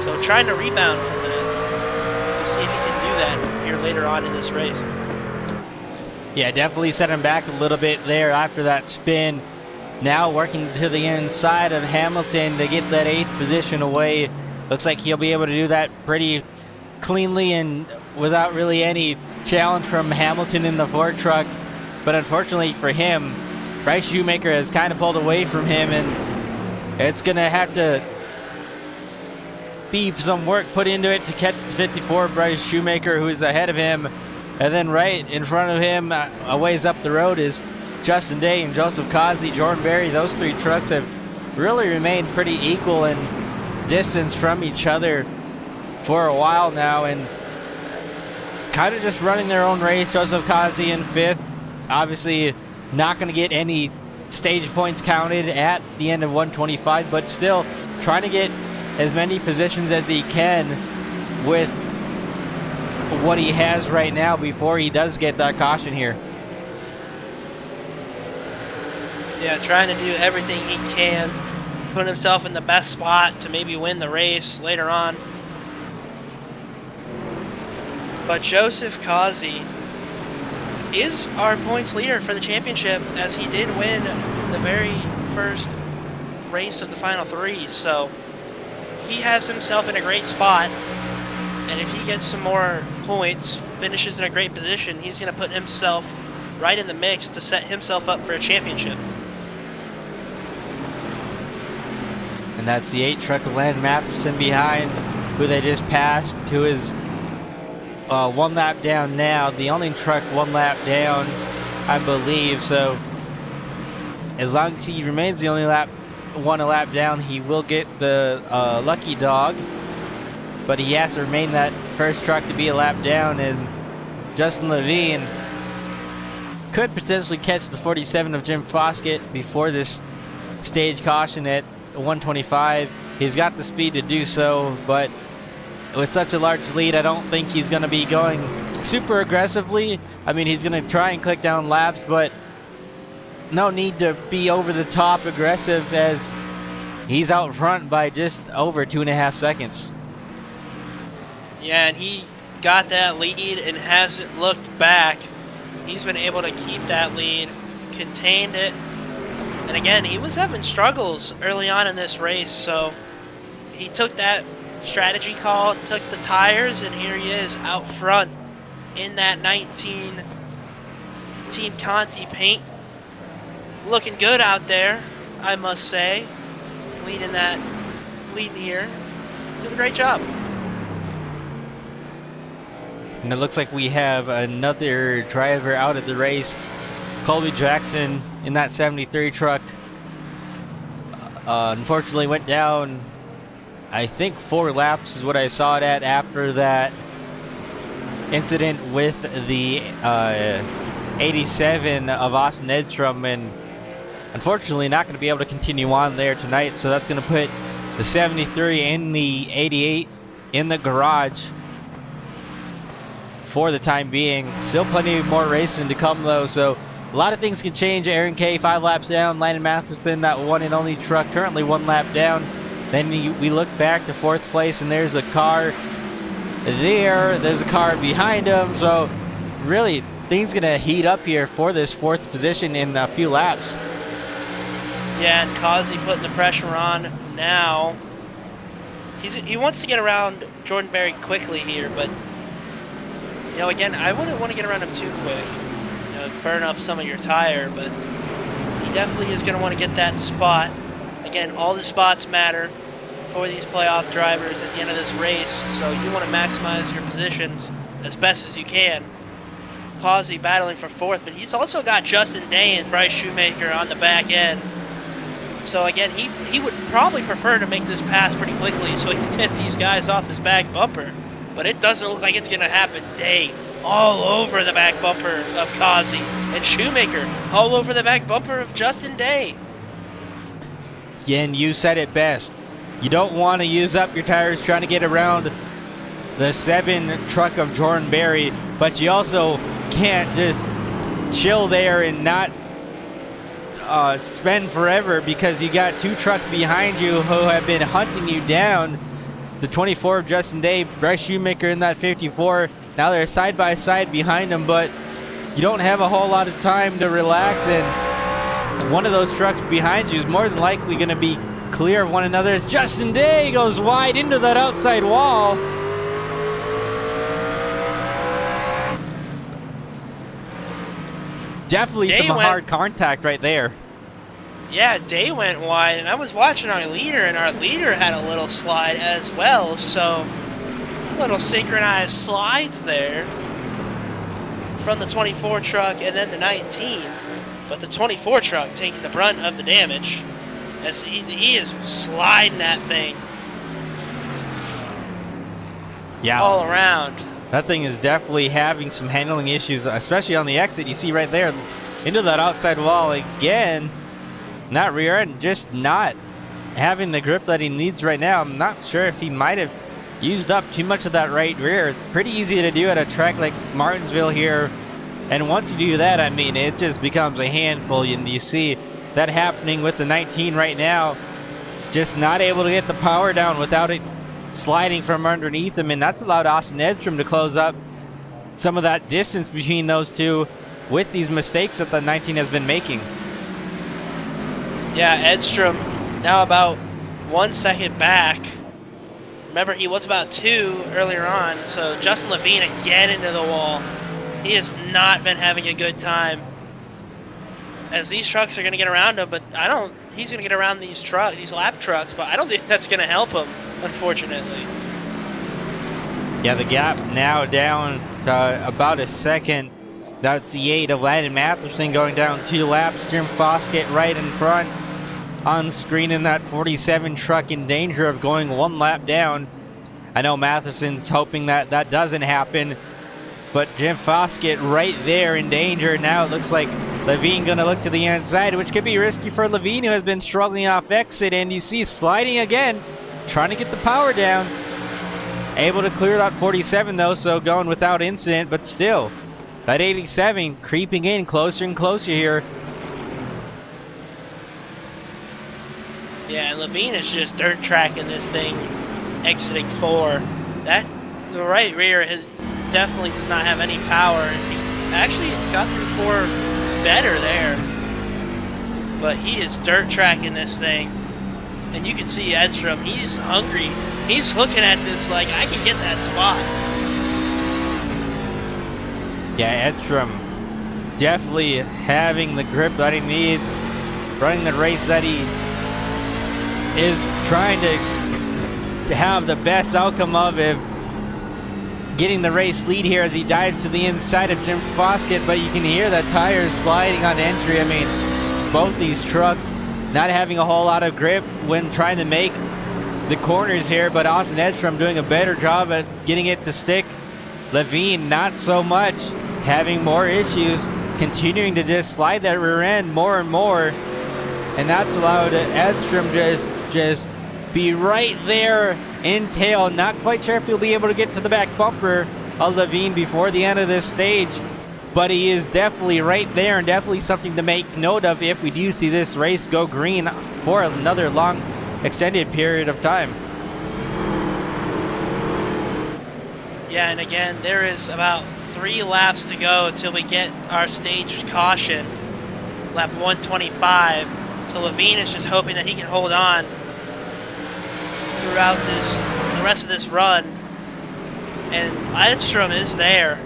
So trying to rebound from that. We'll see if he can do that here later on in this race. Yeah, definitely set him back a little bit there after that spin. Now working to the inside of Hamilton to get that 8th position away. Looks like he'll be able to do that pretty cleanly and without really any challenge from Hamilton in the Ford truck. But unfortunately for him, Bryce Shoemaker has kind of pulled away from him, and it's going to have to be some work put into it to catch the 54 Bryce Shoemaker, who is ahead of him. And then right in front of him, a ways up the road, is Justin Day and Joseph Causey, Jordan Berry. Those three trucks have really remained pretty equal in distance from each other for a while now, and kind of just running their own race. Joseph Causey in 5th, obviously not going to get any stage points counted at the end of 125, but still trying to get as many positions as he can with what he has right now before he does get that caution here. Yeah, trying to do everything he can, put himself in the best spot to maybe win the race later on. But Joseph Causey is our points leader for the championship, as he did win the very first race of the final 3. So he has himself in a great spot, and if he gets some more points, finishes in a great position, he's going to put himself right in the mix to set himself up for a championship. And that's the 8 truck of Len Matheson behind, who they just passed, to his 1 lap down now. The only truck 1 lap down, I believe. So as long as he remains the only lap down, he will get the lucky dog. But he has to remain that first truck to be a lap down, and Justin Levine could potentially catch the 47 of Jim Foskett before this stage caution at 125. He's got the speed to do so, but with such a large lead, I don't think he's going to be going super aggressively. I mean, he's going to try and click down laps, but no need to be over the top aggressive as he's out front by just over 2.5 seconds. Yeah, and he got that lead and hasn't looked back. He's been able to keep that lead, contained it. And again, he was having struggles early on in this race, so he took that strategy call, took the tires, and here he is out front in that 19 Team Conti paint. Looking good out there, I must say. Leading here. Doing a great job. And it looks like we have another driver out of the race. Colby Jackson in that 73 truck. Unfortunately went down, I think 4 laps is what I saw it at after that incident with the 87 of Austin Edstrom, and unfortunately not going to be able to continue on there tonight. So that's going to put the 73 and the 88 in the garage for the time being. Still plenty more racing to come though, so a lot of things can change. Aaron Kay 5 laps down, Landon Matheson, that one and only truck, currently 1 lap down. Then we look back to 4th place, and there's a car there. There's a car behind him, so really things gonna heat up here for this 4th position in a few laps. Yeah, and Causey putting the pressure on now. He wants to get around Jordan Berry quickly here, but you know, again, I wouldn't want to get around him too quick. You know, burn up some of your tire, but he definitely is going to want to get that spot. Again, all the spots matter for these playoff drivers at the end of this race, so you want to maximize your positions as best as you can. Causey battling for 4th, but he's also got Justin Day and Bryce Shoemaker on the back end. So again, he would probably prefer to make this pass pretty quickly so he can get these guys off his back bumper. But it doesn't look like it's going to happen. Day all over the back bumper of Causey, and Shoemaker all over the back bumper of Justin Day. Again, you said it best. You don't want to use up your tires trying to get around the 7 truck of Jordan Berry, but you also can't just chill there and not spend forever, because you got 2 trucks behind you who have been hunting you down. The 24 of Justin Day, Bryce Shoemaker in that 54. Now they're side by side behind him, but you don't have a whole lot of time to relax, and one of those trucks behind you is more than likely going to be clear of one another as Justin Day goes wide into that outside wall. Definitely some hard contact right there. Yeah, Day went wide, and I was watching our leader, and our leader had a little slide as well, so little synchronized slides there from the 24 truck and then the 19, but the 24 truck taking the brunt of the damage as he is sliding that thing all around. That thing is definitely having some handling issues, especially on the exit. You see right there into that outside wall again. Not rear end, just not having the grip that he needs right now. I'm not sure if he might have used up too much of that right rear. It's pretty easy to do at a track like Martinsville here. And once you do that, I mean, it just becomes a handful. And you see that happening with the 19 right now. Just not able to get the power down without it sliding from underneath him. And that's allowed Austin Edstrom to close up some of that distance between those two with these mistakes that the 19 has been making. Yeah, Edstrom now about 1 second back. Remember, he was about 2 earlier on, so Justin Levine again into the wall. He has not been having a good time, as these trucks are going to get around him, but he's going to get around these lap trucks, but I don't think that's going to help him, unfortunately. Yeah, the gap now down to about a second. That's the 8 of Landon Matheson going down 2 laps. Jim Foskett right in front on screen in that 47 truck, in danger of going 1 lap down. I know Matheson's hoping that that doesn't happen, but Jim Foskett right there in danger. Now it looks like Levine going to look to the inside, which could be risky for Levine, who has been struggling off exit. And you see sliding again, trying to get the power down. Able to clear that 47 though, so going without incident, but still that 87 creeping in closer and closer here. Yeah, Levine is just dirt tracking this thing, exiting 4. The right rear definitely does not have any power. He actually got through 4 better there, but he is dirt tracking this thing. And you can see Edstrom, he's hungry. He's looking at this like, I can get that spot. Yeah, Edstrom definitely having the grip that he needs, running the race that he is trying to have the best outcome of it, getting the race lead here as he dives to the inside of Jim Foskett, but you can hear the tires sliding on entry. I mean, both these trucks not having a whole lot of grip when trying to make the corners here, but Austin Edstrom doing a better job at getting it to stick. Levine not so much, having more issues, continuing to just slide that rear end more and more, and that's allowed Edstrom just be right there in tail. Not quite sure if he'll be able to get to the back bumper of Levine before the end of this stage, but he is definitely right there, and definitely something to make note of if we do see this race go green for another long extended period of time. Yeah, and again, there is about 3 laps to go until we get our staged caution, lap 125. So Levine is just hoping that he can hold on throughout the rest of this run. And Edstrom is there,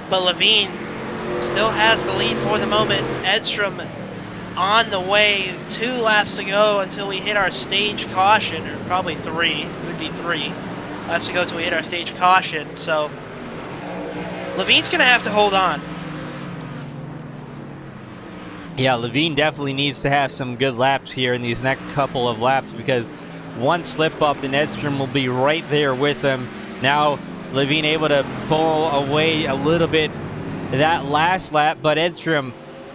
but Levine still has the lead for the moment. Edstrom on the way, 2 laps to go until we hit our stage caution, or probably 3. It would be 3 laps to go until we hit our stage caution. So Levine's gonna have to hold on. Yeah, Levine definitely needs to have some good laps here in these next couple of laps, because one slip up and Edstrom will be right there with him. Now Levine able to pull away a little bit that last lap, but Edstrom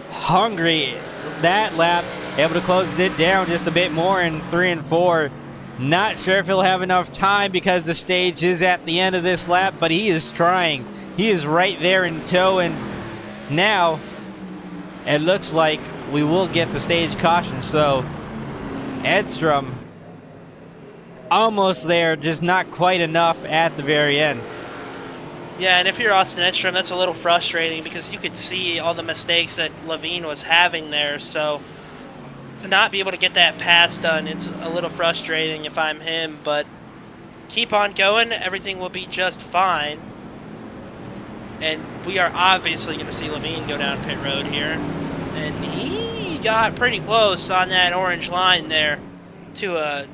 hungry that lap, able to close it down just a bit more in 3 and 4. Not sure if he'll have enough time because the stage is at the end of this lap, but he is trying. He is right there in tow, and now it looks like we will get the stage caution. So Edstrom almost there, just not quite enough at the very end. Yeah, and if you're Austin Edstrom, that's a little frustrating because you could see all the mistakes that Levine was having there. So to not be able to get that pass done, it's a little frustrating if I'm him, but keep on going. Everything will be just fine. And we are obviously going to see Levine go down pit road here. And he got pretty close on that orange line there to a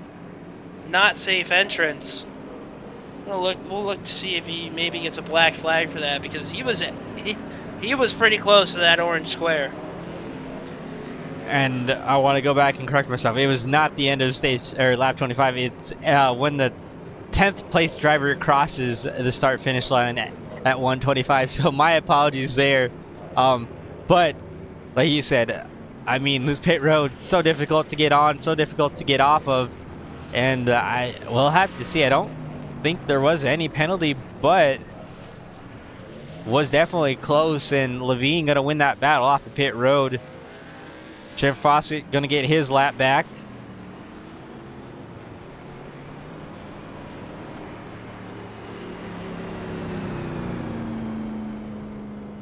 not safe entrance. We'll look to see if he maybe gets a black flag for that, because he was pretty close to that orange square. And I want to go back and correct myself. It was not the end of stage or lap 25. It's when the 10th place driver crosses the start finish line at 125. So my apologies there. But like you said, I mean, this pit road, so difficult to get on, so difficult to get off of, and I will have to see. I don't think there was any penalty, but was definitely close, and Levine gonna win that battle off the pit road. Jim Foskett gonna get his lap back.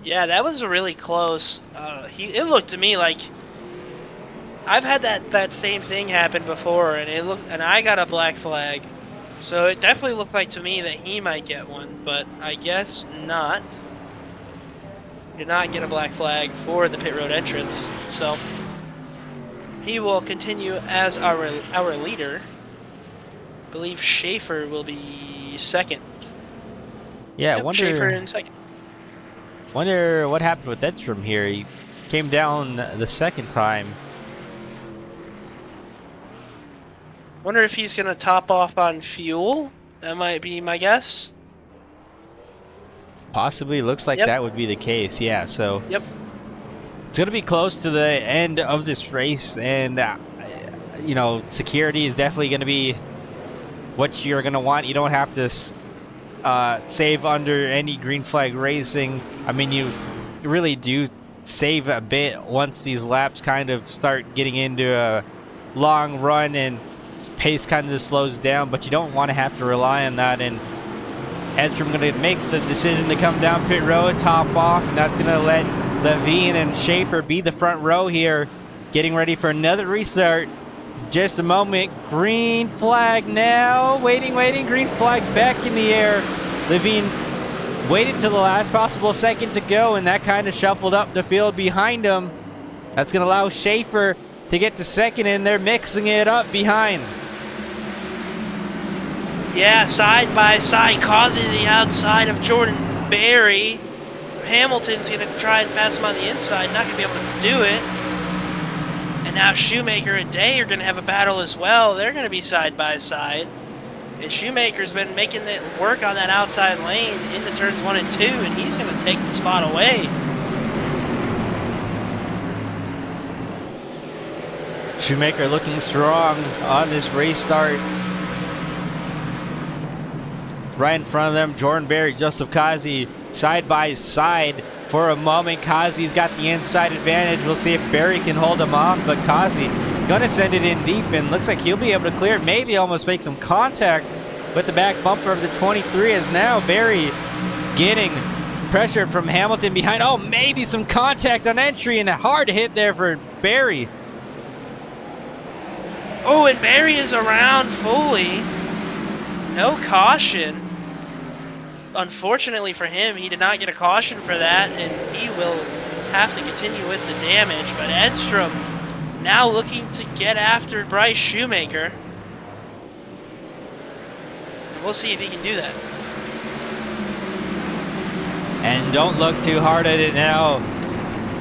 Yeah, that was really close. It looked to me like I've had that same thing happen before, and I got a black flag. So it definitely looked like to me that he might get one, but I guess not. Did not get a black flag for the pit road entrance, so he will continue as our leader. I believe Schaefer will be second. Yeah, yep, wonder Schaefer in second. Wonder what happened with Edstrom here. He came down the second time. Wonder if he's gonna top off on fuel. That might be my guess. Possibly. Looks like that would be the case. Yeah, so yep, it's going to be close to the end of this race, and you know, security is definitely going to be what you're going to want. You don't have to save under any green flag racing. I mean, you really do save a bit once these laps kind of start getting into long run and his pace kind of slows down, but you don't want to have to rely on that. And Edstrom going to make the decision to come down pit road, top off, and that's going to let Levine and Schaefer be the front row here, getting ready for another restart. Just a moment. Green flag now. Waiting. Green flag back in the air. Levine waited till the last possible second to go, and that kind of shuffled up the field behind him. That's going to allow Schaefer to get to second, and they're mixing it up behind. Yeah, side by side, causing the outside of Jordan Berry. Hamilton's going to try and pass him on the inside, not going to be able to do it. And now Shoemaker and Day are going to have a battle as well. They're going to be side by side. And Shoemaker's been making it work on that outside lane into turns 1 and 2, and he's going to take the spot away. Shoemaker looking strong on this race start. Right in front of them, Jordan Berry, Joseph Kazi, side by side for a moment. Kazi's got the inside advantage. We'll see if Berry can hold him off, but Kazi gonna send it in deep, and looks like he'll be able to clear it, maybe almost make some contact with the back bumper of the 23, as now Berry getting pressured from Hamilton behind. Oh, maybe some contact on entry, and a hard hit there for Berry. Oh, and Berry is around fully. No caution. Unfortunately for him, he did not get a caution for that, and he will have to continue with the damage. But Edstrom now looking to get after Bryce Shoemaker. And we'll see if he can do that. And don't look too hard at it now,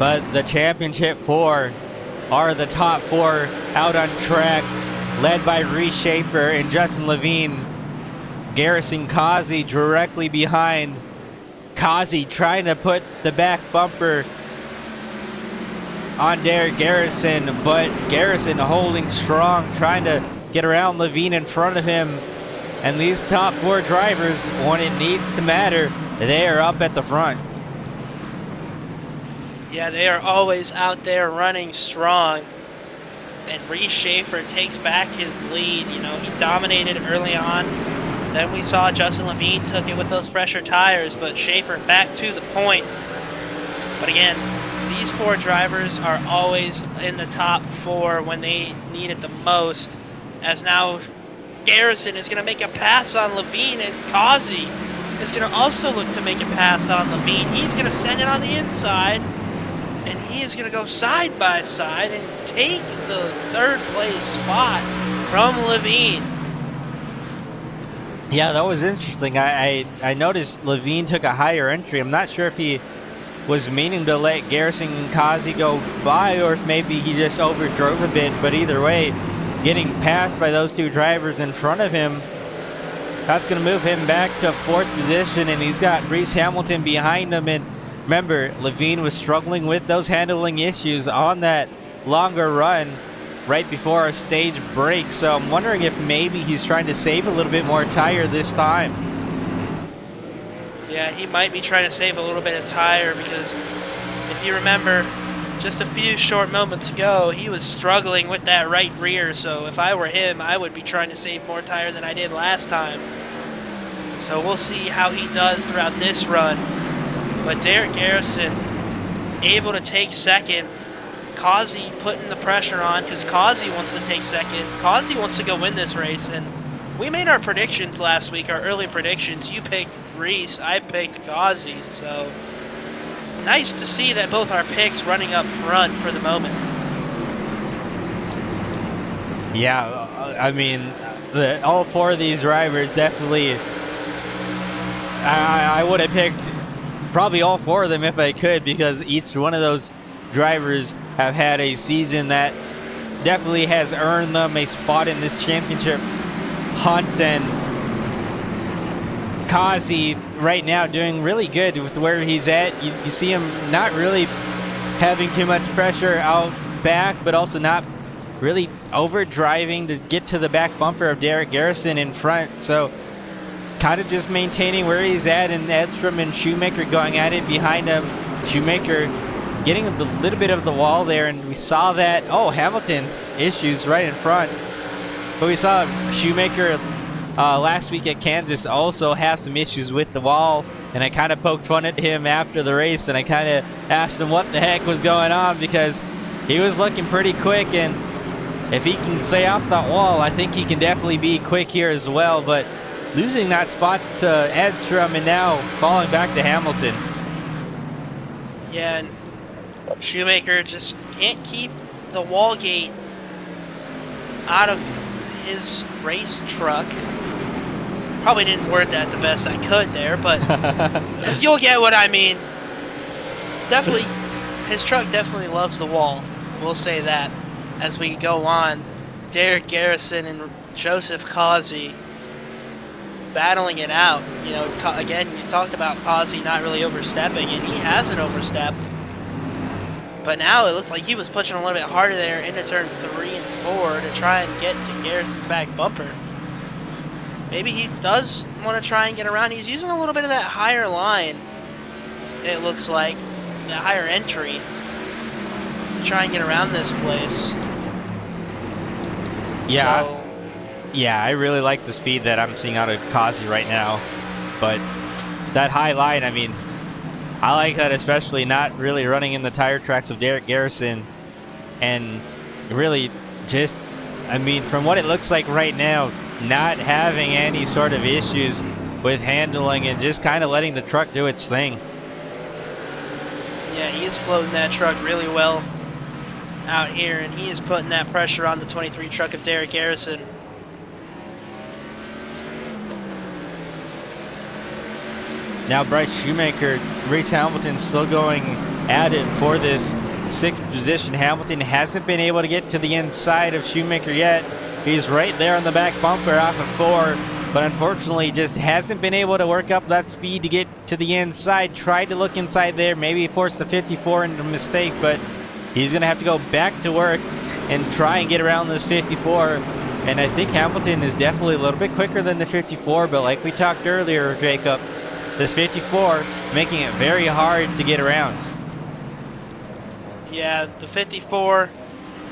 but the championship 4 are the top 4 out on track, led by Reese Schaefer and Justin Levine. Garrison Kazi directly behind. Kazi trying to put the back bumper on Derek Garrison, but Garrison holding strong, trying to get around Levine in front of him. And these top 4 drivers, when it needs to matter, they are up at the front. Yeah, they are always out there running strong. And Reese Schaefer takes back his lead. You know, he dominated early on. Then we saw Justin Levine took it with those fresher tires, but Schaefer back to the point. But again, these 4 drivers are always in the top 4 when they need it the most. As now Garrison is going to make a pass on Levine, and Kazi is going to also look to make a pass on Levine. He's going to send it on the inside, and he is going to go side by side and take the 3rd place spot from Levine. Yeah, that was interesting. I noticed Levine took a higher entry. I'm not sure if he was meaning to let Garrison and Kazi go by, or if maybe he just overdrove a bit. But either way, getting passed by those 2 drivers in front of him, that's going to move him back to 4th position, and he's got Reese Hamilton behind him. And remember, Levine was struggling with those handling issues on that longer run right before our stage break, so I'm wondering if maybe he's trying to save a little bit more tire this time. Yeah, he might be trying to save a little bit of tire, because if you remember, just a few short moments ago, he was struggling with that right rear, so if I were him, I would be trying to save more tire than I did last time. So we'll see how he does throughout this run. But Derek Garrison able to take second. Kazi putting the pressure on, because Kazi wants to take second. Kazi wants to go win this race, and we made our predictions last week, our early predictions. You picked Reese, I picked Kazi, so nice to see that both our picks running up front for the moment. Yeah, I mean, all 4 of these drivers definitely, I would have picked probably all 4 of them if I could, because each one of those drivers have had a season that definitely has earned them a spot in this championship hunt. And Kazi right now doing really good with where he's at. You see him not really having too much pressure out back, but also not really overdriving to get to the back bumper of Derek Garrison in front. So kind of just maintaining where he's at, and Edstrom and Shoemaker going at it behind him. Shoemaker getting a little bit of the wall there, and we saw that, oh, Hamilton issues right in front. But we saw Shoemaker last week at Kansas also have some issues with the wall, and I kind of poked fun at him after the race, and I kind of asked him what the heck was going on, because he was looking pretty quick, and if he can stay off that wall, I think he can definitely be quick here as well. But losing that spot to Edstrom and now falling back to Hamilton. Yeah, and Shoemaker just can't keep the wall gate out of his race truck. Probably didn't word that the best I could there, but you'll get what I mean. Definitely, his truck definitely loves the wall. We'll say that. As we go on, Derek Garrison and Joseph Causey battling it out. You know, again, you talked about Causey not really overstepping, and he hasn't overstepped. But now it looked like he was pushing a little bit harder there into turn 3 and 4 to try and get to Garrison's back bumper. Maybe he does want to try and get around. He's using a little bit of that higher line, it looks like, that higher entry, to try and get around this place. Yeah, So, yeah, I really like the speed that I'm seeing out of Causey right now. But that high line, I mean, I like that, especially not really running in the tire tracks of Derek Garrison. And really just, I mean, from what it looks like right now, not having any sort of issues with handling and just kind of letting the truck do its thing. yeah, he is floating that truck really well out here, and he is putting that pressure on the 23 truck of Derek Garrison. Now Bryce Shoemaker, Reese Hamilton still going at it for this 6th position. Hamilton hasn't been able to get to the inside of Shoemaker yet. He's right there on the back bumper off of 4, but unfortunately just hasn't been able to work up that speed to get to the inside. Tried to look inside there, maybe forced the 54 into a mistake, but he's going to have to go back to work and try and get around this 54. And I think Hamilton is definitely a little bit quicker than the 54, but like we talked earlier, Jacob, this 54 making it very hard to get around. Yeah, the 54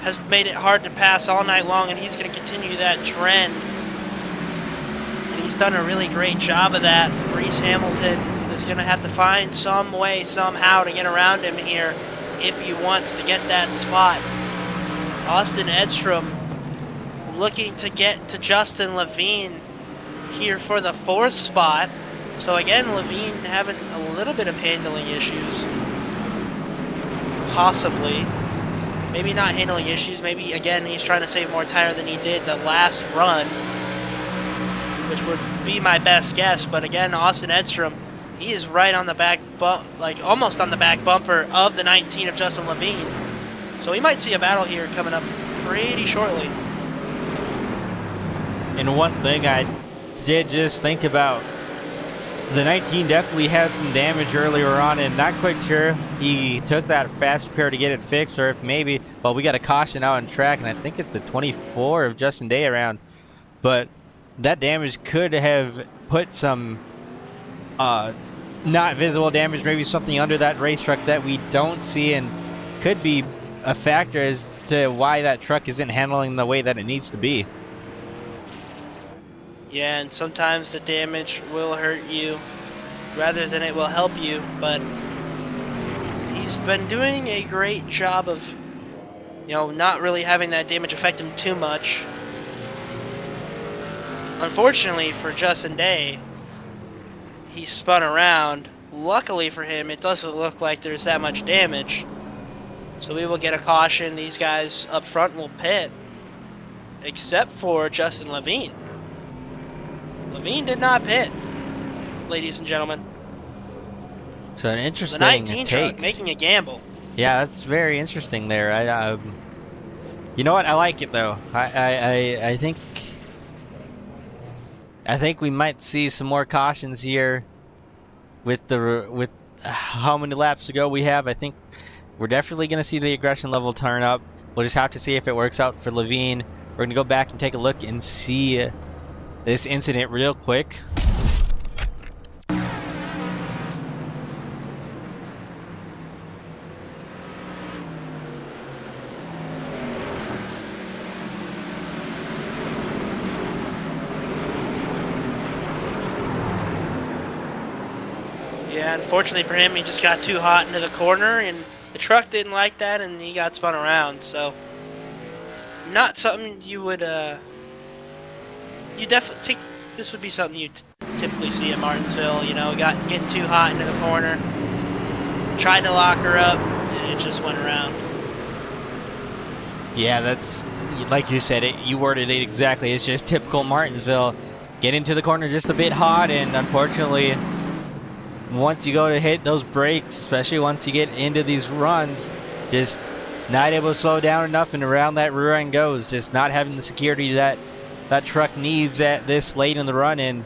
has made it hard to pass all night long, and he's going to continue that trend. And he's done a really great job of that. Reese Hamilton is going to have to find some way, somehow, to get around him here if he wants to get that spot. Austin Edstrom looking to get to Justin Levine here for the 4th spot. So again, Levine having a little bit of handling issues. Possibly. Maybe not handling issues. Maybe, again, he's trying to save more tire than he did the last run, which would be my best guess. But again, Austin Edstrom, he is right on the back like almost on the back bumper of the 19 of Justin Levine. So we might see a battle here coming up pretty shortly. And one thing I did just think about, the 19 definitely had some damage earlier on, and not quite sure if he took that fast repair to get it fixed, or if maybe, well, we got a caution out on track, and I think it's the 24 of Justin Day around. But that damage could have put some not visible damage, maybe something under that race truck that we don't see, and could be a factor as to why that truck isn't handling the way that it needs to be. Yeah, and sometimes the damage will hurt you rather than it will help you, but he's been doing a great job of, you know, not really having that damage affect him too much. Unfortunately for Justin Day, he spun around. Luckily for him, it doesn't look like there's that much damage. So we will get a caution. These guys up front will pit, except for Justin Levine. Levine did not pit, ladies and gentlemen. So an The interesting 19 take. truck making a gamble. Yeah, that's very interesting there. You know what? I like it though. I think we might see some more cautions here with how many laps to go we have. I think we're definitely going to see the aggression level turn up. We'll just have to see if it works out for Levine. We're going to go back and take a look and see this incident real quick. Yeah, unfortunately for him, he just got too hot into the corner, and the truck didn't like that, and he got spun around. So, not something you would, you definitely think this would be something you typically see in Martinsville. You know, getting too hot into the corner, tried to lock her up, and it just went around. Yeah, that's like you said. You worded it exactly. It's just typical Martinsville. Get into the corner just a bit hot, and unfortunately, once you go to hit those brakes, especially once you get into these runs, just not able to slow down enough, and around that rear end goes. Just not having the security that truck needs at this late in the run. And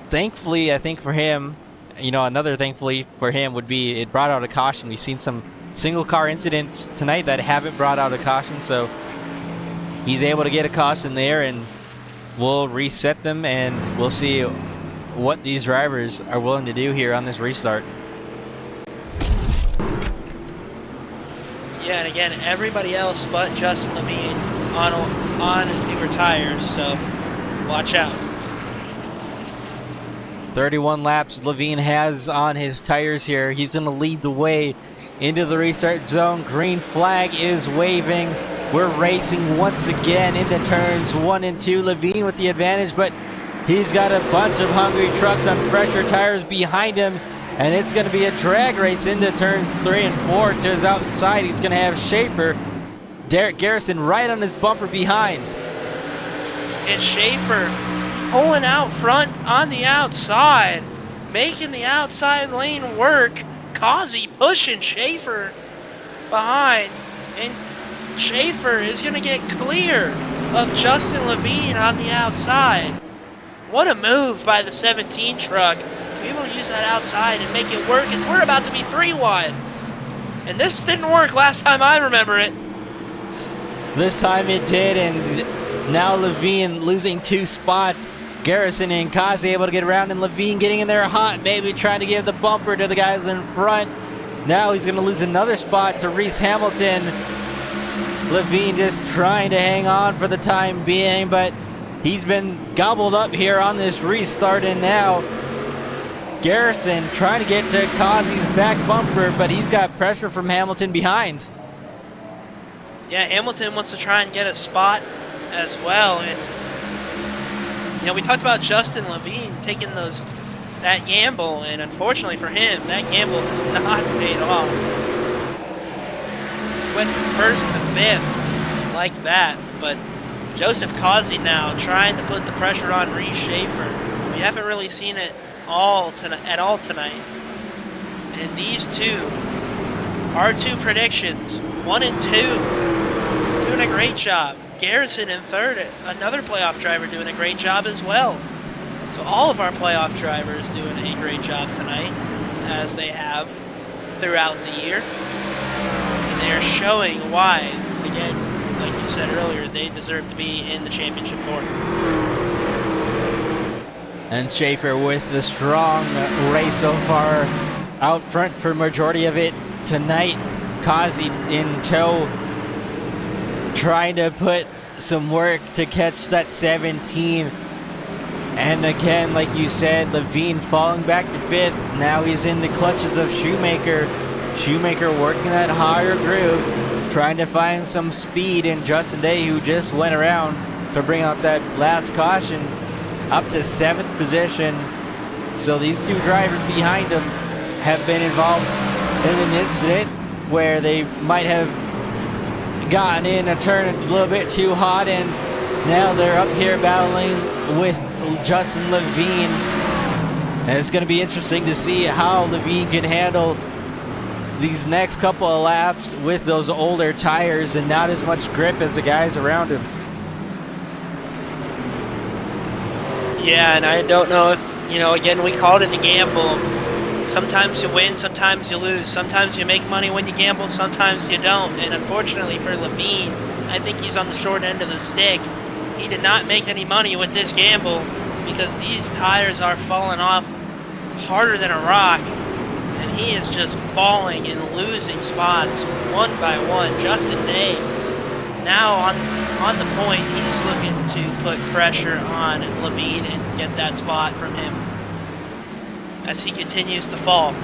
thankfully, I think for him, you know, another thankfully for him would be it brought out a caution. We've seen some single car incidents tonight that haven't brought out a caution, so he's able to get a caution there, and we'll reset them, and we'll see what these drivers are willing to do here on this restart. Yeah, and again, everybody else but Justin Levine on newer tires, so watch out. 31 laps Levine has on his tires here. He's going to lead the way into the restart zone. Green flag is waving. We're racing once again into turns 1 and 2. Levine with the advantage, but he's got a bunch of hungry trucks on fresher tires behind him, and it's going to be a drag race into turns 3 and 4 to his outside. He's going to have Schaefer, Derek Garrison right on his bumper behind. It's Schaefer pulling out front on the outside, making the outside lane work. Kazi pushing Schaefer behind, and Schaefer is going to get clear of Justin Levine on the outside. What a move by the 17 truck to be able to use that outside and make it work, as we're about to be 3 wide. And this didn't work last time I remember it. This time it did, and now Levine losing 2 spots. Garrison and Kazi able to get around, and Levine getting in there hot, maybe trying to give the bumper to the guys in front. Now he's going to lose another spot to Reese Hamilton. Levine just trying to hang on for the time being, but he's been gobbled up here on this restart, and now Garrison trying to get to Kazi's back bumper, but he's got pressure from Hamilton behind. Yeah, Hamilton wants to try and get a spot as well, and you know, we talked about Justin Levine taking that gamble, and unfortunately for him, that gamble has not paid off. Went from 1st to 5th like that, but Joseph Kazi now trying to put the pressure on Reese Schaefer. We haven't really seen it at all tonight. And these two, our 2 predictions, 1 and 2, doing a great job. Garrison in 3rd, another playoff driver doing a great job as well. So all of our playoff drivers doing a great job tonight, as they have throughout the year. And they're showing why, again, like you said earlier, they deserve to be in the championship 4. And Schaefer with the strong race so far, out front for majority of it tonight. Kazi in tow, trying to put some work to catch that 17. And again, like you said, Levine falling back to 5th. Now he's in the clutches of Shoemaker. Shoemaker working that higher groove, trying to find some speed in Justin Day, who just went around to bring out that last caution up to 7th position. So these 2 drivers behind him have been involved in an incident where they might have gotten in a turn a little bit too hot, and now they're up here battling with Justin Levine. And it's going to be interesting to see how Levine can handle these next couple of laps with those older tires and not as much grip as the guys around him. Yeah, and I don't know if, you know, again, we called it a gamble. Sometimes you win, sometimes you lose. Sometimes you make money when you gamble, sometimes you don't. And unfortunately for Levine, I think he's on the short end of the stick. He did not make any money with this gamble because these tires are falling off harder than a rock. And he is just falling and losing spots one by one. Justin Day now on the point, he's looking to put pressure on Levine and get that spot from him. as he continues to fall.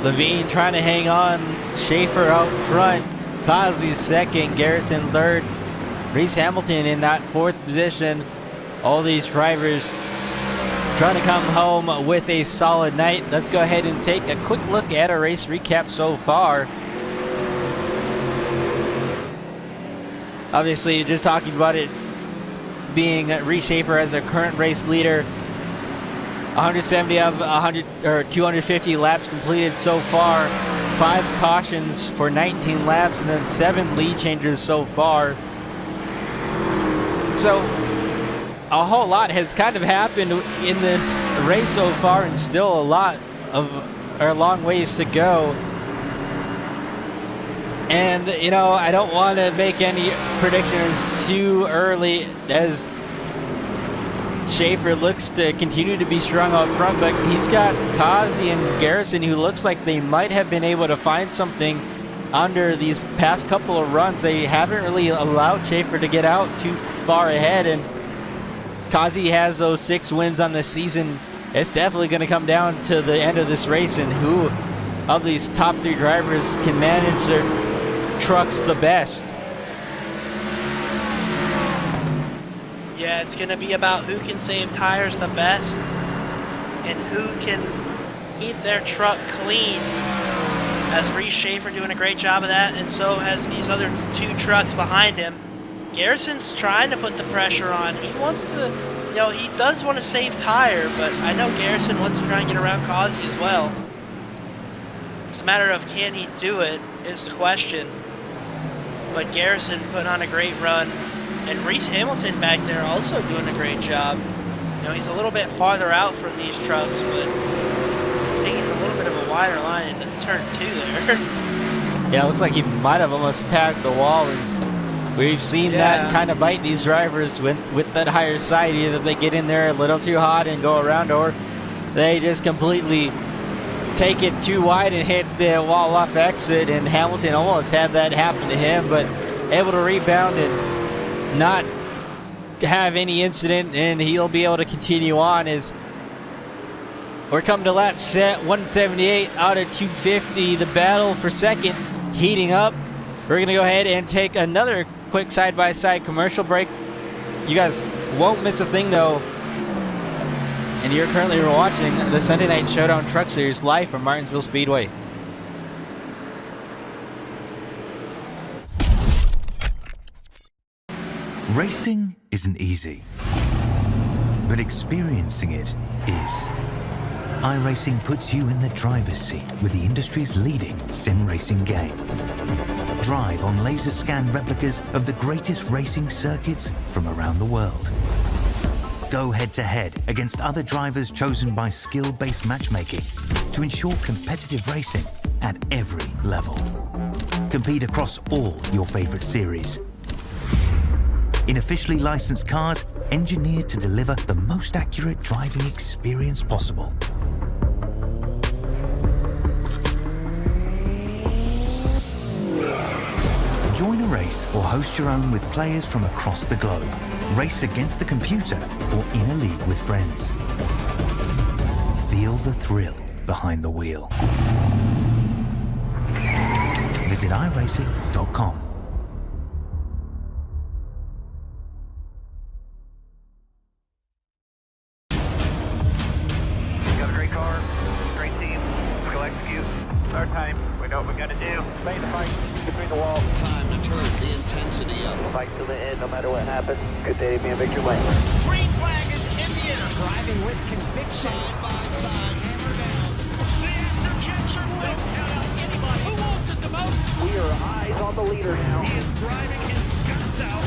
Levine trying to hang on. Schaefer out front. Causey second. Garrison third. Reese Hamilton in that fourth position. All these drivers trying to come home with a solid night. Let's go ahead and take a quick look at our race recap so far. Obviously, just talking about it being Reese Schaefer as a current race leader. 170 of 100 or 250 laps completed so far. 5 cautions for 19 laps, and then 7 lead changes so far. So a whole lot has kind of happened in this race so far, and still a long ways to go. And you know, I don't want to make any predictions too early, as Schaefer looks to continue to be strong out front, but he's got Causey and Garrison, who looks like they might have been able to find something under these past couple of runs. They haven't really allowed Schaefer to get out too far ahead, and Causey has those 6 wins on the season. It's definitely going to come down to the end of this race and who of these top 3 drivers can manage their trucks the best. Yeah, it's going to be about who can save tires the best and who can keep their truck clean. As Reese Schaefer doing a great job of that, and so has these other 2 trucks behind him. Garrison's trying to put the pressure on. He wants to, you know, he does want to save tire, but I know Garrison wants to try and get around Causey as well. It's a matter of can he do it is the question. But Garrison put on a great run. And Reese Hamilton back there also doing a great job. You know, he's a little bit farther out from these trucks, but taking a little bit of a wider line into turn 2 there. Yeah, it looks like he might have almost tagged the wall, and we've seen that kind of bite these drivers with that higher side. Either they get in there a little too hot and go around, or they just completely take it too wide and hit the wall off exit, and Hamilton almost had that happen to him, but able to rebound and not have any incident, and he'll be able to continue on as we're coming to lap set 178 out of 250. The battle for second heating up. We're gonna go ahead and take another quick side-by-side commercial break. You guys won't miss a thing though, and you're currently watching the Sunday Night Showdown Truck Series live from Martinsville Speedway. Racing isn't easy, but experiencing it is. iRacing puts you in the driver's seat with the industry's leading sim racing game. Drive on laser scan replicas of the greatest racing circuits from around the world. Go head to head against other drivers chosen by skill-based matchmaking to ensure competitive racing at every level. Compete across all your favorite series. In officially licensed cars, engineered to deliver the most accurate driving experience possible. Join a race or host your own with players from across the globe. Race against the computer or in a league with friends. Feel the thrill behind the wheel. Visit iRacing.com. Got a great car, great team. We'll execute. Our time. We know what we gotta do. Stay in the fight between the walls. Time to turn the intensity up. Fight till the end, no matter what happens. Good day to be in Victory Lane. Green flag is in the air. Driving with conviction. Side by side, hammer down. The after-checks are lit. Count out anybody who wants it the most. We are eyes on the leader now. He is driving his guts out.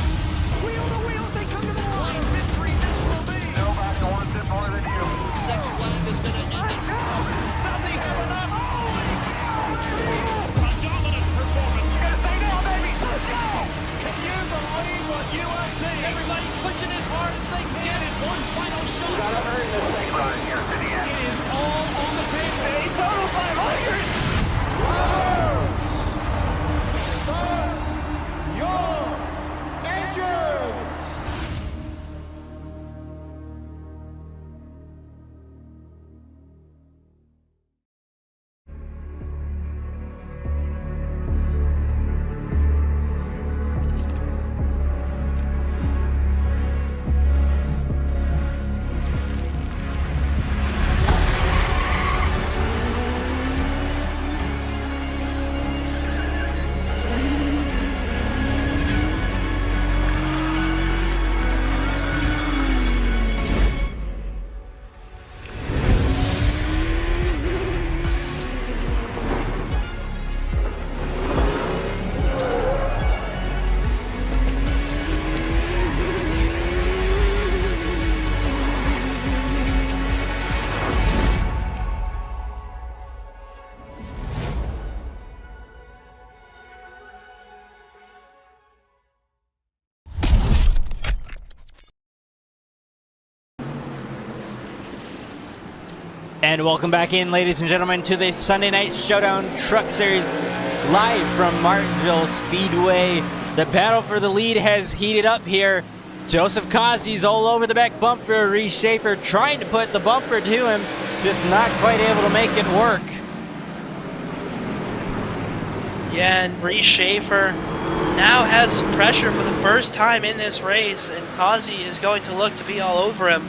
Wheel to wheels, they come to the line. What a victory this will be. Nobody wants it more than you. Next flag has been ended. Does he have enough? A dominant performance. You gotta stay down, baby. Let's go. Can you believe what you are seeing? Everybody pushing as hard as they can get it. One final shot. Gotta earn this thing. Right here to the end. It is all on the table. A total 500. Your And welcome back in, ladies and gentlemen, to the Sunday Night Showdown Truck Series live from Martinsville Speedway. The battle for the lead has heated up here. Joseph Cossy's all over the back bumper. Reese Schaefer trying to put the bumper to him, just not quite able to make it work. Yeah, and Reese Schaefer now has some pressure for the first time in this race, and Cossy is going to look to be all over him.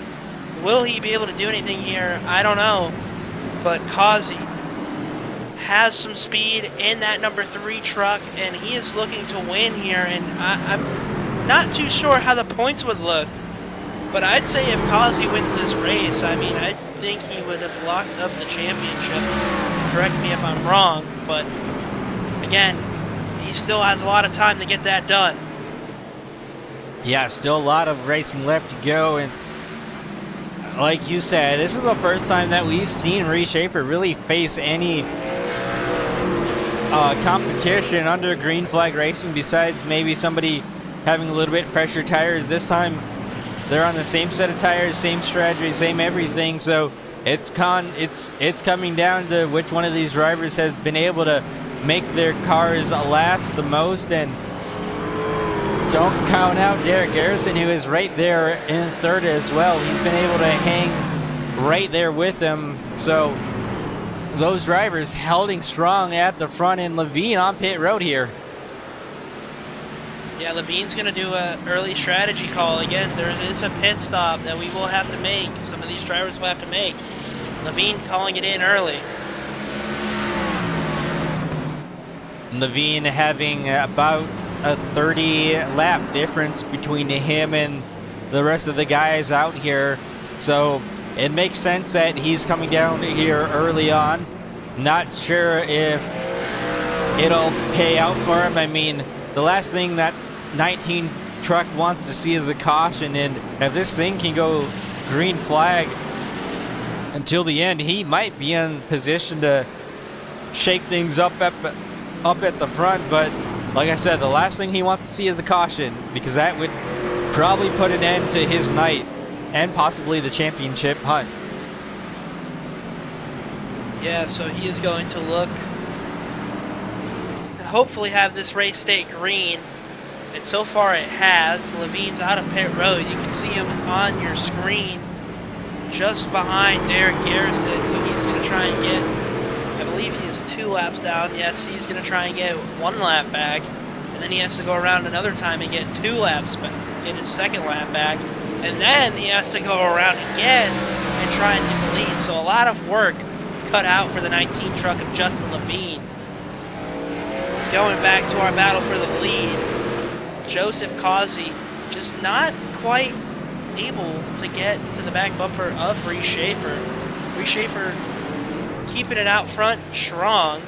Will he be able to do anything here? I don't know. But Cossy has some speed in that number 3 truck, and he is looking to win here. And I'm not too sure how the points would look, but I'd say if Cossy wins this race, I mean, I think he would have locked up the championship. Correct me if I'm wrong, but again, he still has a lot of time to get that done. Yeah, still a lot of racing left to go, and like you said, this is the first time that we've seen Reese Schaefer really face any competition under green flag racing besides maybe somebody having a little bit fresher tires. This time they're on the same set of tires, same strategy, same everything, so it's coming down to which one of these drivers has been able to make their cars last the most. And don't count out Derek Garrison, who is right there in third as well. He's been able to hang right there with them. So those drivers holding strong at the front, and Levine on pit road here. Yeah, Levine's going to do an early strategy call. Again, there is a pit stop that we will have to make. Some of these drivers will have to make. Levine calling it in early. Levine having about a 30 lap difference between him and the rest of the guys out here, so it makes sense that he's coming down here early on. Not sure if it'll pay out for him. I mean, the last thing that 19 truck wants to see is a caution, and if this thing can go green flag until the end, he might be in position to shake things up at the front. But like I said, the last thing he wants to see is a caution, because that would probably put an end to his night and possibly the championship hunt. Yeah, so he is going to look to hopefully have this race stay green, and so far it has. Levine's out of pit road. You can see him on your screen just behind Derek Garrison, so he's going to try and get, I believe he is 2 laps down. Yes, he's going to try and get 1 lap back, and then he has to go around another time and get 2 laps back, get his 2nd lap back, and then he has to go around again and try and get the lead. So a lot of work cut out for the 19 truck of Justin Levine. Going back to our battle for the lead, Joseph Cossy just not quite able to get to the back bumper of Reese Schaefer. Reese Schaefer keeping it out front strong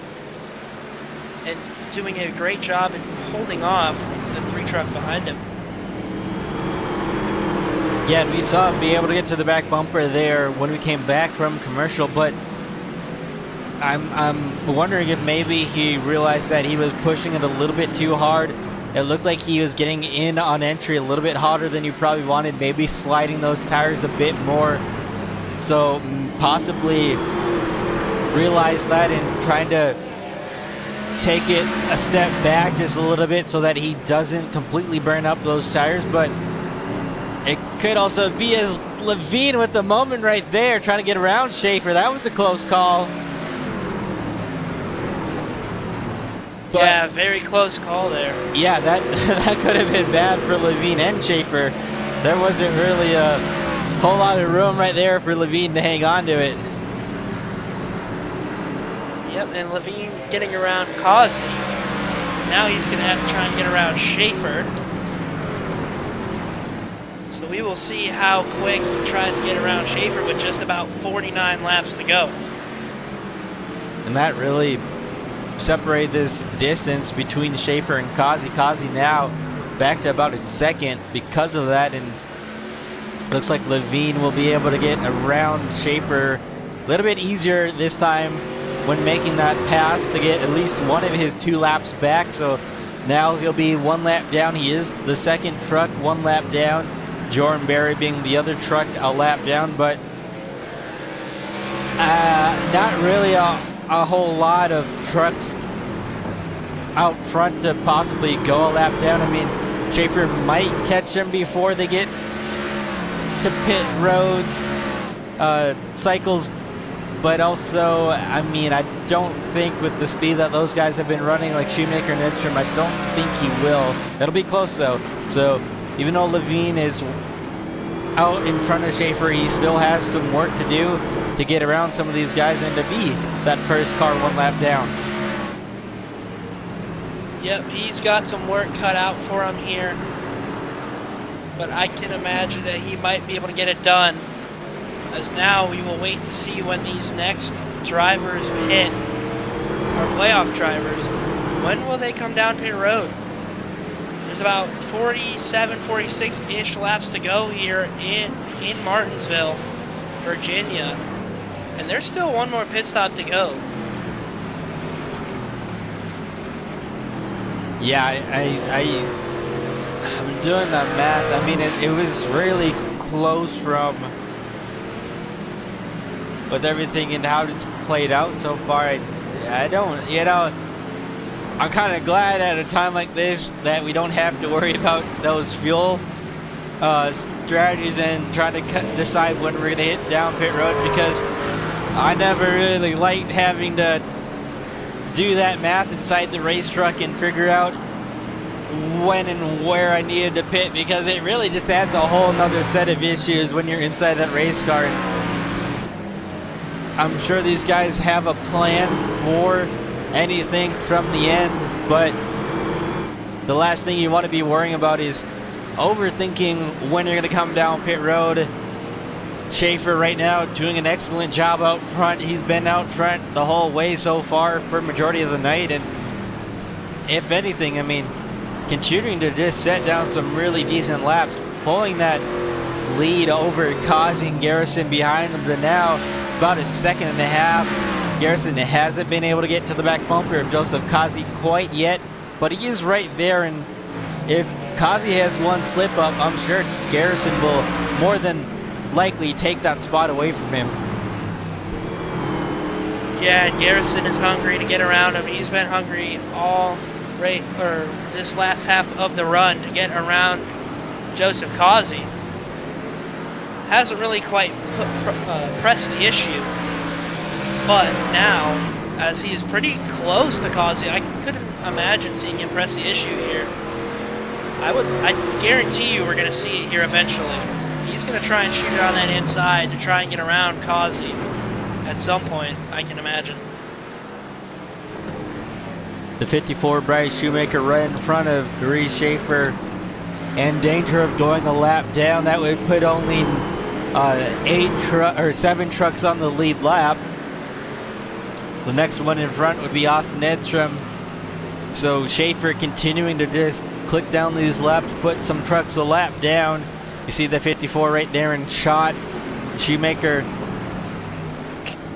and doing a great job in holding off the 3 truck behind him. Yeah, and we saw him be able to get to the back bumper there when we came back from commercial, but I'm wondering if maybe he realized that he was pushing it a little bit too hard. It looked like he was getting in on entry a little bit harder than you probably wanted, maybe sliding those tires a bit more. So possibly realized that and trying to take it a step back just a little bit so that he doesn't completely burn up those tires. But it could also be as Levine with the moment right there trying to get around Schaefer. That was a close call. But yeah, very close call there. Yeah, that could have been bad for Levine and Schaefer. There wasn't really a whole lot of room right there for Levine to hang on to it. Yep, and Levine getting around Cossy. Now he's going to have to try and get around Schaefer. So we will see how quick he tries to get around Schaefer with just about 49 laps to go. And that really separated this distance between Schaefer and Cossy. Cossy now back to about a second because of that, and looks like Levine will be able to get around Schaefer a little bit easier this time when making that pass to get at least one of his 2 laps back. So now he'll be 1 lap down. He is the 2nd truck 1 lap down. Jordan Berry being the other truck a lap down, but Not really a whole lot of trucks out front to possibly go a lap down. I mean, Schaefer might catch them before they get to pit road cycles, but also, I mean, I don't think with the speed that those guys have been running, like Shoemaker and Edstrom, I don't think he will. It'll be close though. So even though Levine is out in front of Schaefer, he still has some work to do to get around some of these guys and to be that first car one lap down. Yep, he's got some work cut out for him here. But I can imagine that he might be able to get it done. As now we will wait to see when these next drivers hit, our playoff drivers, when will they come down pit road? There's about 47, 46-ish laps to go here in Martinsville, Virginia. And there's still one more pit stop to go. Yeah, I'm doing that math. I mean, it was really close from with everything and how it's played out so far. I don't, you know, I'm kind of glad at a time like this that we don't have to worry about those fuel strategies and trying to decide when we're going to hit down pit road, because I never really liked having to do that math inside the race truck and figure out when and where I needed to pit, because it really just adds a whole nother set of issues when you're inside that race car. I'm sure these guys have a plan for anything from the end, but the last thing you want to be worrying about is overthinking when you're going to come down pit road. Schaefer right now doing an excellent job out front. He's been out front the whole way so far for majority of the night, and if anything, I mean, continuing to just set down some really decent laps, pulling that lead over causing Garrison behind him to now about a second and a half. Garrison hasn't been able to get to the back bumper of Joseph Kazi quite yet, but he is right there, and if Kazi has one slip up, I'm sure Garrison will more than likely take that spot away from him. Yeah, Garrison is hungry to get around him. He's been hungry all this last half of the run to get around Joseph Kazi. Hasn't really quite pressed the issue, but now, as he is pretty close to Kazi, I couldn't imagine seeing him press the issue here. I guarantee you we're going to see it here eventually. He's going to try and shoot it on that inside to try and get around Kazi at some point, I can imagine. The 54 Bryce Shoemaker right in front of Reese Schaefer, in danger of going a lap down. That would put only 7 trucks on the lead lap. The next one in front would be Austin Edstrom. So Schaefer continuing to just click down these laps, put some trucks a lap down. You see the 54 right there in shot. Shoemaker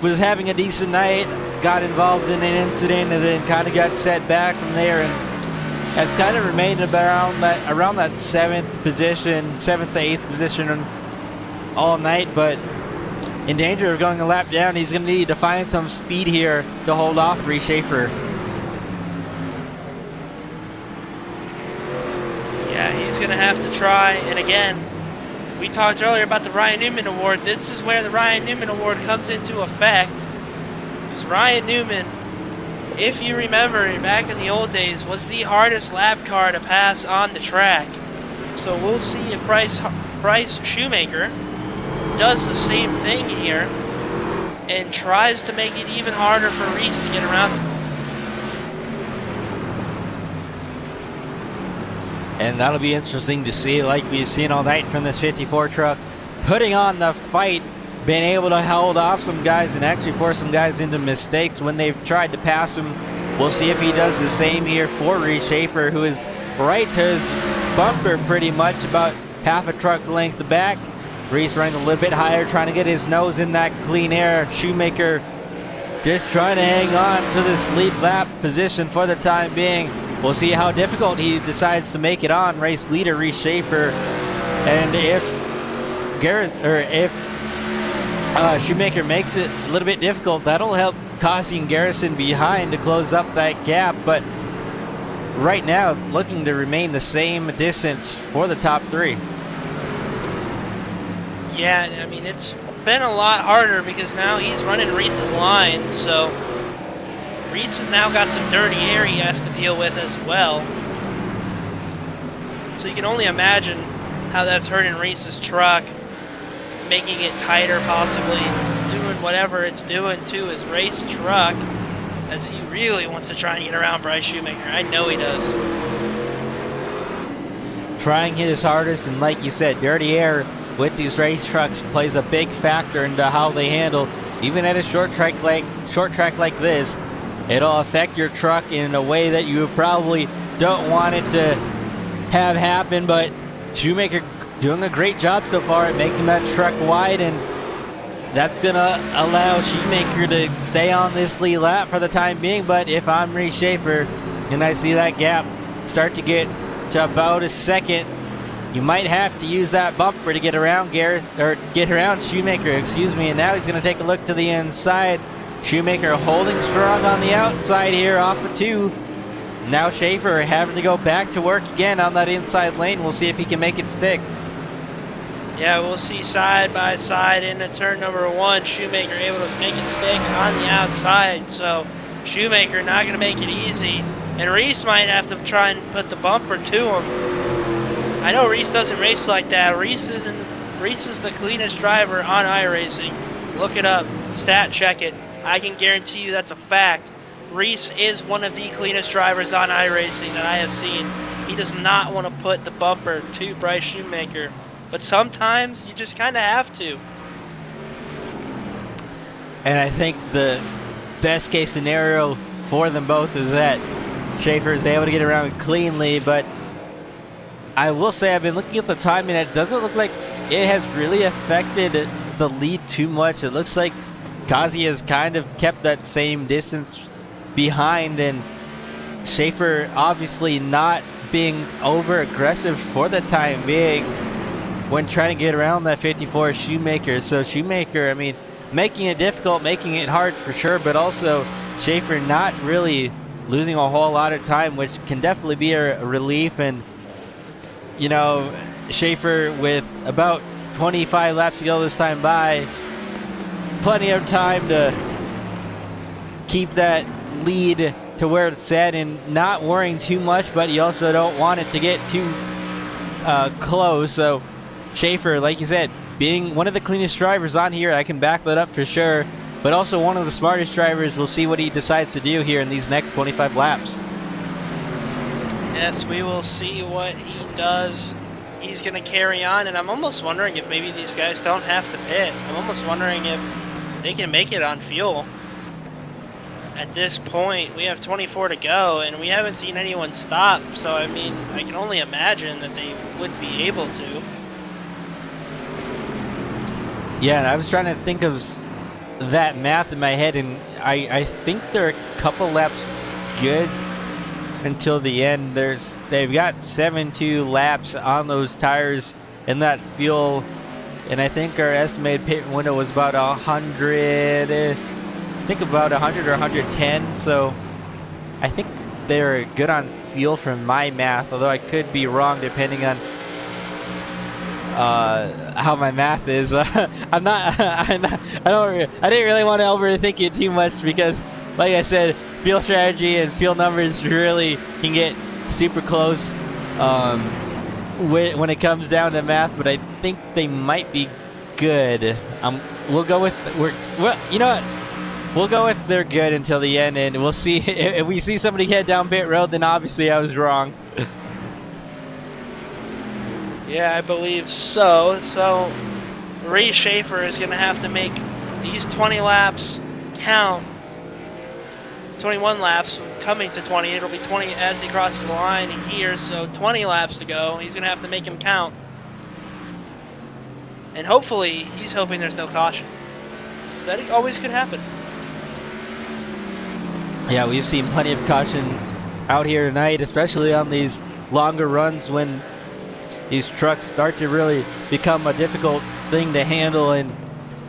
was having a decent night, got involved in an incident, and then kind of got set back from there, and has kind of remained around that 7th position, 7th to 8th position all night, but in danger of going a lap down. He's going to need to find some speed here to hold off Reese Schaefer. Yeah, he's going to have to try, and again, we talked earlier about the Ryan Newman Award. This is where the Ryan Newman Award comes into effect. Because Ryan Newman, if you remember back in the old days, was the hardest lap car to pass on the track. So we'll see if Bryce Shoemaker does the same thing here and tries to make it even harder for Reese to get around him. And that'll be interesting to see, like we've seen all night from this 54 truck, putting on the fight, being able to hold off some guys and actually force some guys into mistakes when they've tried to pass him. We'll see if he does the same here for Reese Schaefer, who is right to his bumper pretty much, about half a truck length back. Reese running a little bit higher, trying to get his nose in that clean air. Shoemaker just trying to hang on to this lead lap position for the time being. We'll see how difficult he decides to make it on race leader Reese Schaefer, and if Shoemaker makes it a little bit difficult. That'll help Cossie and Garrison behind to close up that gap, but right now looking to remain the same distance for the top 3. Yeah, I mean, it's been a lot harder because now he's running Reese's line, so Reese has now got some dirty air he has to deal with as well. So you can only imagine how that's hurting Reese's truck, making it tighter possibly, doing whatever it's doing to his race truck, as he really wants to try and get around Bryce Shoemaker. I know he does. Trying his hardest, and like you said, dirty air with these race trucks plays a big factor into how they handle, even at a short track like this. It'll affect your truck in a way that you probably don't want it to have happen, but Shoemaker doing a great job so far at making that truck wide, and that's gonna allow Shoemaker to stay on this lead lap for the time being. But if I'm Reese Schaefer and I see that gap start to get to about a second, you might have to use that bumper to get around Shoemaker, excuse me. And now he's gonna take a look to the inside. Shoemaker holding strong on the outside here off of 2. Now Schaefer having to go back to work again on that inside lane. We'll see if he can make it stick. Yeah, we'll see side by side into turn number 1. Shoemaker able to make it stick on the outside. So Shoemaker not going to make it easy. And Reese might have to try and put the bumper to him. I know Reese doesn't race like that. Reese is the cleanest driver on iRacing. Look it up. Stat check it. I can guarantee you that's a fact. Reese is one of the cleanest drivers on iRacing that I have seen. He does not want to put the bumper to Bryce Shoemaker. But sometimes you just kind of have to. And I think the best case scenario for them both is that Schaefer is able to get around cleanly. But I will say I've been looking at the time, and it doesn't look like it has really affected the lead too much. It looks like Kazi has kind of kept that same distance behind, and Schaefer obviously not being over aggressive for the time being when trying to get around that 54 Shoemaker. So Shoemaker, I mean, making it difficult, making it hard for sure, but also Schaefer not really losing a whole lot of time, which can definitely be a relief. And you know, Schaefer with about 25 laps to go this time by, plenty of time to keep that lead to where it's at and not worrying too much, but you also don't want it to get too close. So Schaefer, like you said, being one of the cleanest drivers on here, I can back that up for sure, but also one of the smartest drivers. We'll see what he decides to do here in these next 25 laps. Yes, we will see what he does. He's going to carry on, and I'm almost wondering if maybe these guys don't have to pit. I'm almost wondering if they can make it on fuel. At this point, we have 24 to go, and we haven't seen anyone stop, so I mean, I can only imagine that they would be able to. Yeah, and I was trying to think of that math in my head, and I think they're a couple laps good until the end. They've got 7.2 laps on those tires and that fuel, and I think our estimated pit window was about 100. I think about 100 or 110. So I think they're good on fuel from my math, although I could be wrong depending on how my math is. I didn't really want to overthink it too much because, like I said, fuel strategy and fuel numbers really can get super close when it comes down to math. But I think they might be good. We'll go with you know what? We'll go with they're good until the end, and we'll see if we see somebody head down pit road. Then obviously I was wrong. Yeah, I believe so. So Ray Schaefer is going to have to make these 20 laps count. 21 laps, coming to 20. It'll be 20 as he crosses the line here, so 20 laps to go. He's going to have to make him count. And hopefully, he's hoping there's no caution. That always could happen. Yeah, we've seen plenty of cautions out here tonight, especially on these longer runs when these trucks start to really become a difficult thing to handle and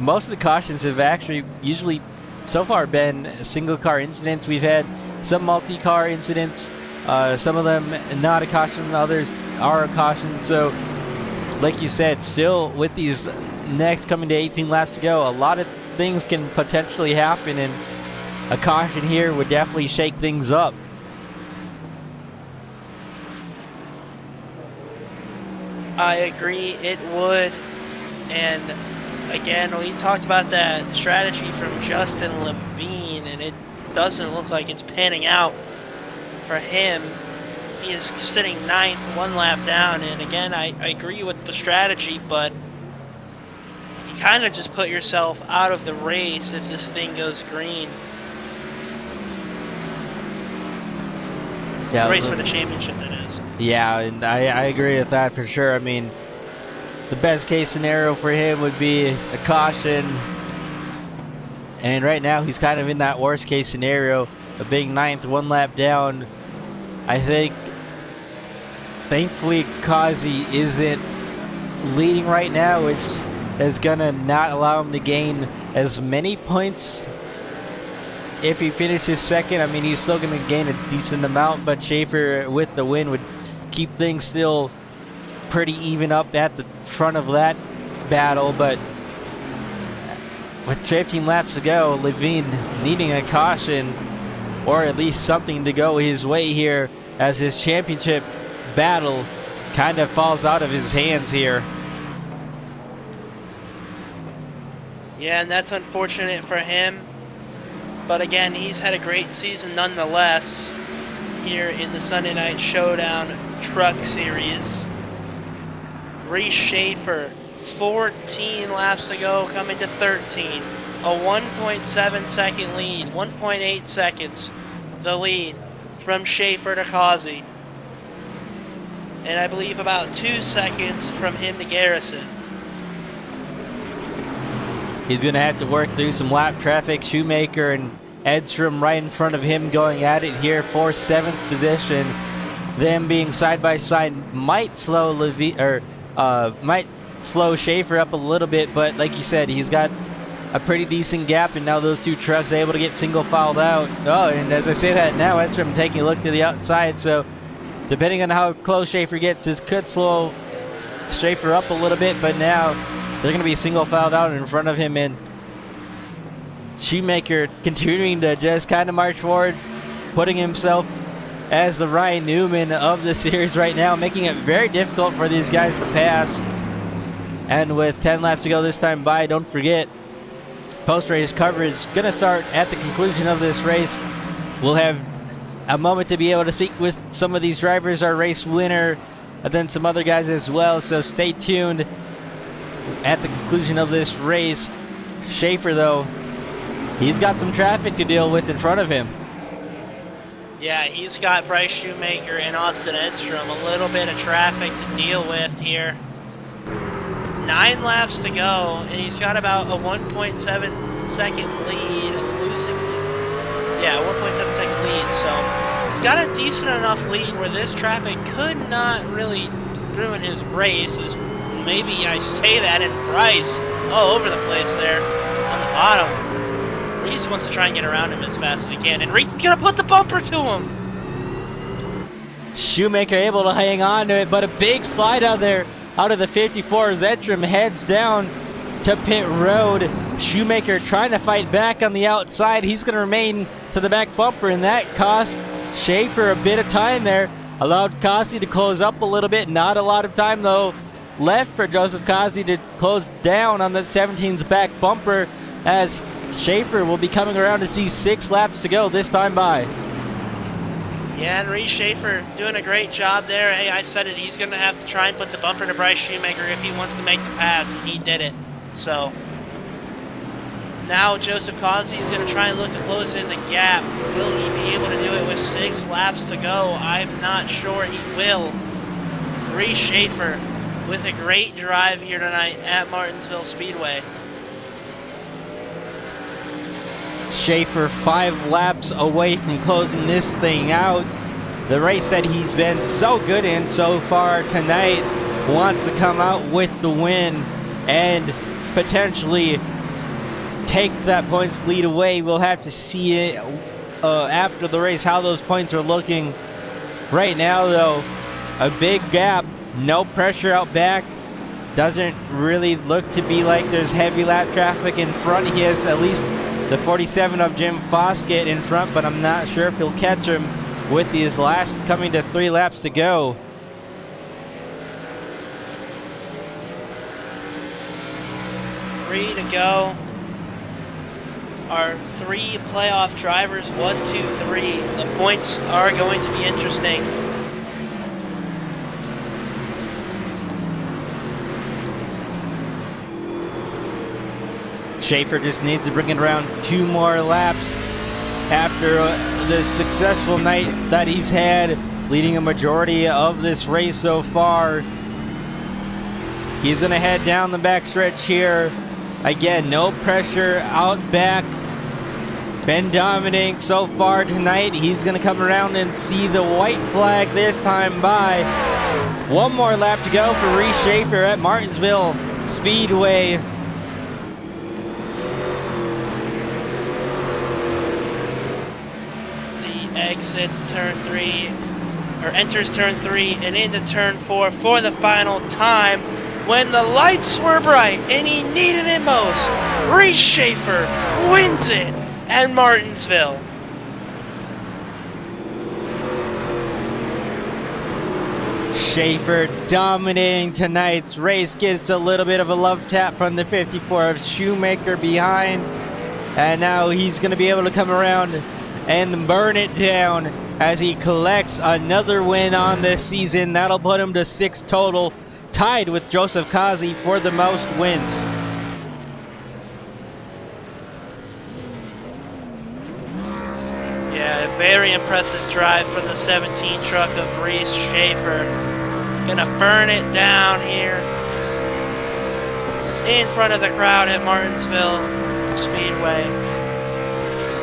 most of the cautions have actually usually so far been single car incidents. We've had some multi-car incidents, some of them not a caution, others are a caution. So like you said, still with these next coming to 18 laps to go, a lot of things can potentially happen, and a caution here would definitely shake things up. I agree, it would. And again, we talked about that strategy from Justin Levine, and it doesn't look like it's panning out for him. He is sitting 9th, 1 lap down, and again, I agree with the strategy, but you kind of just put yourself out of the race if this thing goes green. Yeah, Race for the championship, that is. Yeah, and I agree with that for sure. I mean, the best case scenario for him would be a caution, and right now he's kind of in that worst case scenario, a big 9th, 1 lap down. I think, thankfully, Kazi isn't leading right now, which is gonna not allow him to gain as many points. If he finishes second, I mean, he's still gonna gain a decent amount, but Schaefer with the win would keep things still pretty even up at the front of that battle. But with 15 laps to go, Levine needing a caution, or at least something to go his way here, as his championship battle kind of falls out of his hands here. Yeah, and that's unfortunate for him. But again, he's had a great season nonetheless here in the Sunday Night Showdown Truck Series. Reese Schaefer, 14 laps to go, coming to 13. A 1.7 second lead, 1.8 seconds the lead from Schaefer to Kazi. And I believe about 2 seconds from him to Garrison. He's going to have to work through some lap traffic. Shoemaker and Edstrom right in front of him going at it here for 7th position. Them being side by side might slow might slow Schaefer up a little bit, but like you said, he's got a pretty decent gap, and now those two trucks are able to get single filed out. Oh, and as I say that now, Edstrom taking a look to the outside, so depending on how close Schaefer gets, this could slow Schaefer up a little bit, but now they're going to be single filed out in front of him, and Shoemaker continuing to just kind of march forward, putting himself as the Ryan Newman of the series right now, making it very difficult for these guys to pass. And with 10 laps to go this time by, don't forget, post-race coverage going to start at the conclusion of this race. We'll have a moment to be able to speak with some of these drivers, our race winner, and then some other guys as well, so stay tuned at the conclusion of this race. Schaefer, though, he's got some traffic to deal with in front of him. Yeah, he's got Bryce Shoemaker and Austin Edstrom, a little bit of traffic to deal with here. 9 laps to go, and he's got about a 1.7 second lead, yeah, 1.7 second lead, so he's got a decent enough lead where this traffic could not really ruin his race, as maybe I say that, and Bryce all over the place there on the bottom. Reese wants to try and get around him as fast as he can, and Reese is gonna put the bumper to him. Shoemaker able to hang on to it, but a big slide out there out of the 54 as Edstrom heads down to pit road. Shoemaker trying to fight back on the outside. He's going to remain to the back bumper, and that cost Schaefer a bit of time there. Allowed Kazi to close up a little bit. Not a lot of time, though, left for Joseph Kazi to close down on the 17's back bumper, as Schaefer will be coming around to see 6 laps to go this time by. Yeah, and Reese Schaefer doing a great job there. Hey, I said it, he's going to have to try and put the bumper to Bryce Shoemaker if he wants to make the pass, and he did it. So now Joseph Kazi is going to try and look to close in the gap. Will he be able to do it with 6 laps to go? I'm not sure he will. Reese Schaefer with a great drive here tonight at Martinsville Speedway. Schaefer 5 laps away from closing this thing out. The race that he's been so good in so far tonight wants to come out with the win and potentially take that points lead away. We'll have to see it after the race how those points are looking. Right now, though, a big gap, no pressure out back. Doesn't really look to be like there's heavy lap traffic in front. He has at least the 47 of Jim Foskett in front, but I'm not sure if he'll catch him with these last coming to 3 laps to go. Three to go. Our 3 playoff drivers, 1, 2, 3. The points are going to be interesting. Schaefer just needs to bring it around 2 more laps after the successful night that he's had, leading a majority of this race so far. He's going to head down the backstretch here. Again, no pressure out back. Been dominating so far tonight. He's going to come around and see the white flag this time by. 1 more lap to go for Reese Schaefer at Martinsville Speedway. Exits turn 3, or enters turn 3 and into turn 4 for the final time. When the lights were bright and he needed it most, Reese Schaefer wins it at Martinsville. Schaefer dominating tonight's race, gets a little bit of a love tap from the 54 of Shoemaker behind, and now he's going to be able to come around and burn it down as he collects another win on this season. That'll put him to 6 total, tied with Joseph Kazi for the most wins. Yeah, a very impressive drive from the 17 truck of Reese Schaefer. Gonna burn it down here in front of the crowd at Martinsville Speedway,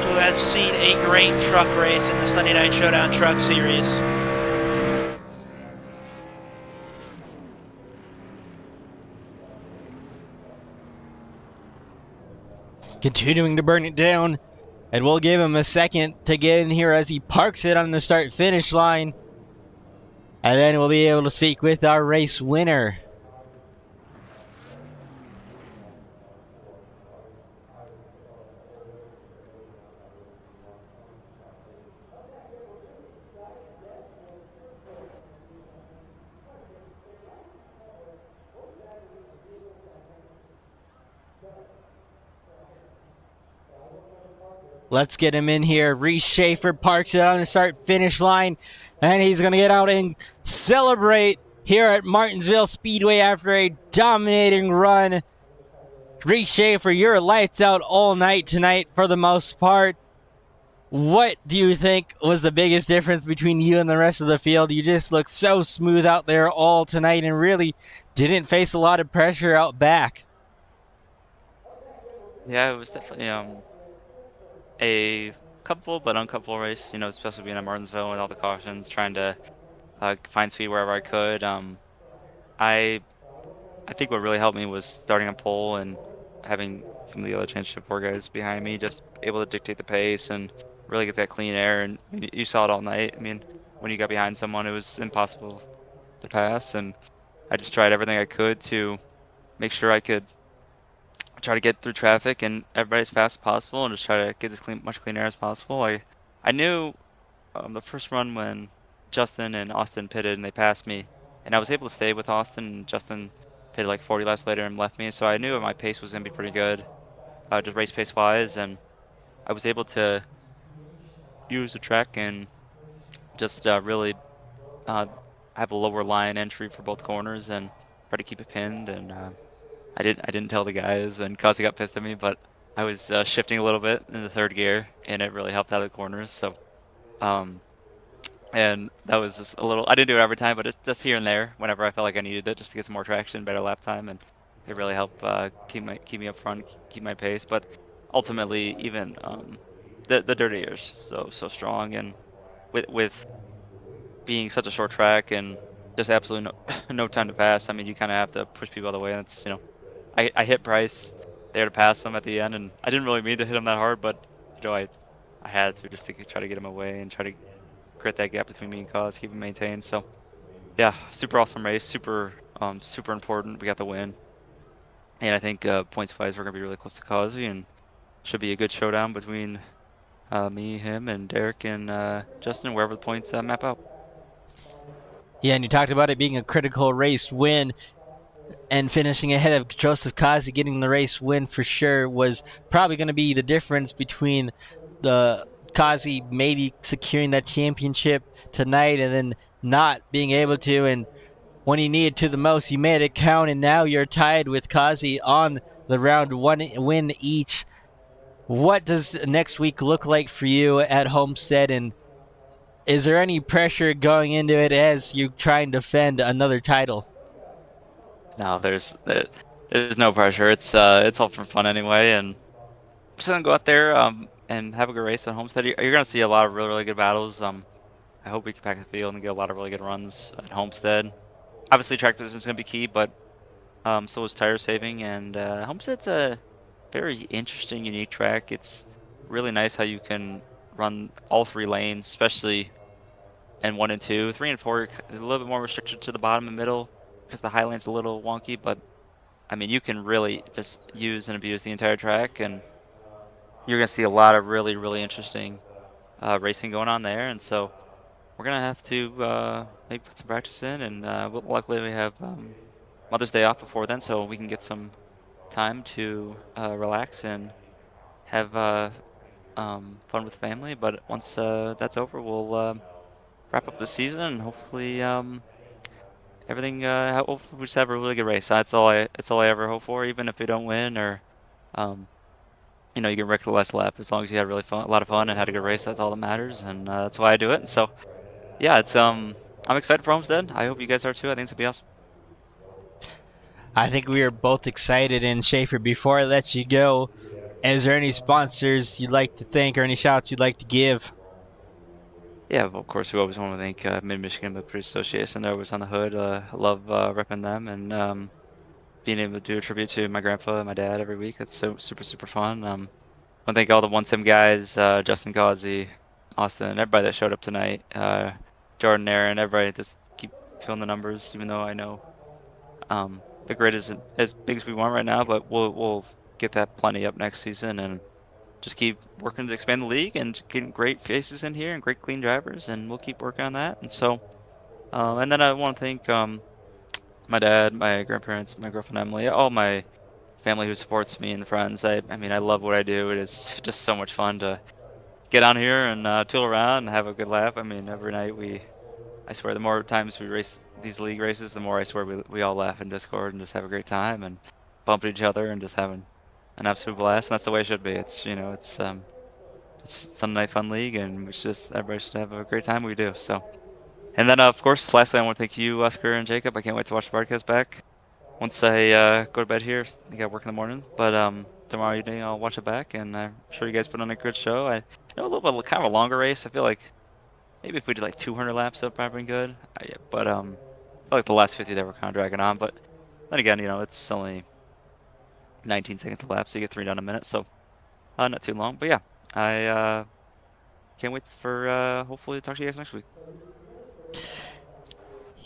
who has seen a great truck race in the Sunday Night Showdown Truck Series. Continuing to burn it down, and we'll give him a second to get in here as he parks it on the start-finish line. And then we'll be able to speak with our race winner. Let's get him in here. Reese Schaefer parks it on the start-finish line, and he's going to get out and celebrate here at Martinsville Speedway after a dominating run. Reese Schaefer, you're lights out all night tonight for the most part. What do you think was the biggest difference between you and the rest of the field? You just look so smooth out there all tonight and really didn't face a lot of pressure out back. Yeah, it was definitely a comfortable but uncomfortable race, you know, especially being at Martinsville with all the cautions, trying to find speed wherever I could. I think what really helped me was starting on pole and having some of the other championship 4 guys behind me, just able to dictate the pace and really get that clean air. And you saw it all night. I mean, when you got behind someone, it was impossible to pass, and I just tried everything I could to make sure I could try to get through traffic and everybody as fast as possible, and just try to get as much clean air as possible. I knew the first run when Justin and Austin pitted and they passed me, and I was able to stay with Austin, and Justin pitted like 40 laps later and left me, so I knew my pace was going to be pretty good, just race pace wise, and I was able to use the track and just really have a lower line entry for both corners and try to keep it pinned. And I didn't tell the guys, and Kazi got pissed at me, but I was shifting a little bit in the 3rd gear, and it really helped out of the corners. So, and that was just a little. I didn't do it every time, but it's just here and there whenever I felt like I needed it, just to get some more traction, better lap time, and it really helped keep me up front, keep my pace. But ultimately, even the dirty air is so strong, and with being such a short track and just absolutely no time to pass. I mean, you kind of have to push people out of the way. And it's, you know, I hit Bryce there to pass him at the end, and I didn't really mean to hit him that hard, but I had to just to try to get him away and try to create that gap between me and Cause, keep him maintained. So yeah, super awesome race, super super important. We got the win, and I think points wise we're gonna be really close to Causey, and should be a good showdown between me, him, and Derek and Justin, wherever the points map out. Yeah, and you talked about it being a critical race win, and finishing ahead of Joseph Kazi, getting the race win for sure, was probably going to be the difference between the Kazi maybe securing that championship tonight and then not being able to. And when he needed to the most, you made it count, and now you're tied with Kazi on the round one win each. What does next week look like for you at Homestead, and is there any pressure going into it as you try and defend another title? No, there's no pressure. It's all for fun anyway, and I'm just gonna go out there and have a good race at Homestead. You're gonna see a lot of really good battles. I hope we can pack the field and get a lot of really good runs at Homestead. Obviously, track position is gonna be key, but so is tire saving, and Homestead's a very interesting, unique track. It's really nice how you can run all 3 lanes, especially in 1 and 2. 3 and 4 a little bit more restricted to the bottom and middle because the high lane's a little wonky, but I mean you can really just use and abuse the entire track, and you're gonna see a lot of really interesting racing going on there. And so we're gonna have to maybe put some practice in, and luckily we have Mother's Day off before then, so we can get some time to relax and have fun with family. But once that's over, we'll wrap up the season, and hopefully everything. Hopefully we just have a really good race. That's all I ever hope for. Even if we don't win, or you know, you get wrecked the last lap. As long as you had a lot of fun and had a good race, that's all that matters, and that's why I do it. And so, yeah, it's I'm excited for Homestead. I hope you guys are too. I think it's gonna be awesome. I think we are both excited. And Schaefer, before I let you go, is there any sponsors you'd like to thank or any shout-outs you'd like to give? Yeah, of course, we always want to thank Mid-Michigan Motor Association. They're always on the hood. I love repping them, and being able to do a tribute to my grandpa and my dad every week. That's so super fun. I want to thank all the 1Sim guys, Justin Gauzy, Austin, everybody that showed up tonight. Jordan, Aaron, everybody just keep filling the numbers, even though I know the grid isn't as big as we want right now, but we'll get that plenty up next season, and just keep working to expand the league and getting great faces in here and great clean drivers, and we'll keep working on that. And so, and then I want to thank my dad, my grandparents, my girlfriend Emily, all my family who supports me and friends. I mean, I love what I do. It is just so much fun to get on here and tool around and have a good laugh. I mean, every night I swear, the more times we race these league races, the more I swear we all laugh in Discord and just have a great time and bump each other and just having an absolute blast. And that's the way it should be. It's, you know, it's Sunday Night Fun League, and we should just, everybody should have a great time. We do. So, and then of course, lastly, I want to thank you, Oscar and Jacob. I can't wait to watch the broadcast back. Once I go to bed here, I got work in the morning, but tomorrow evening I'll watch it back, and I'm sure you guys put on a good show. I know a little bit kind of a longer race. I feel like maybe if we did like 200 laps, that'd probably been good. But I feel like the last 50 they were kind of dragging on. But then again, you know, it's only 19 seconds a lap, so you get 3 done a minute, so not too long. But yeah, I can't wait for hopefully to talk to you guys next week.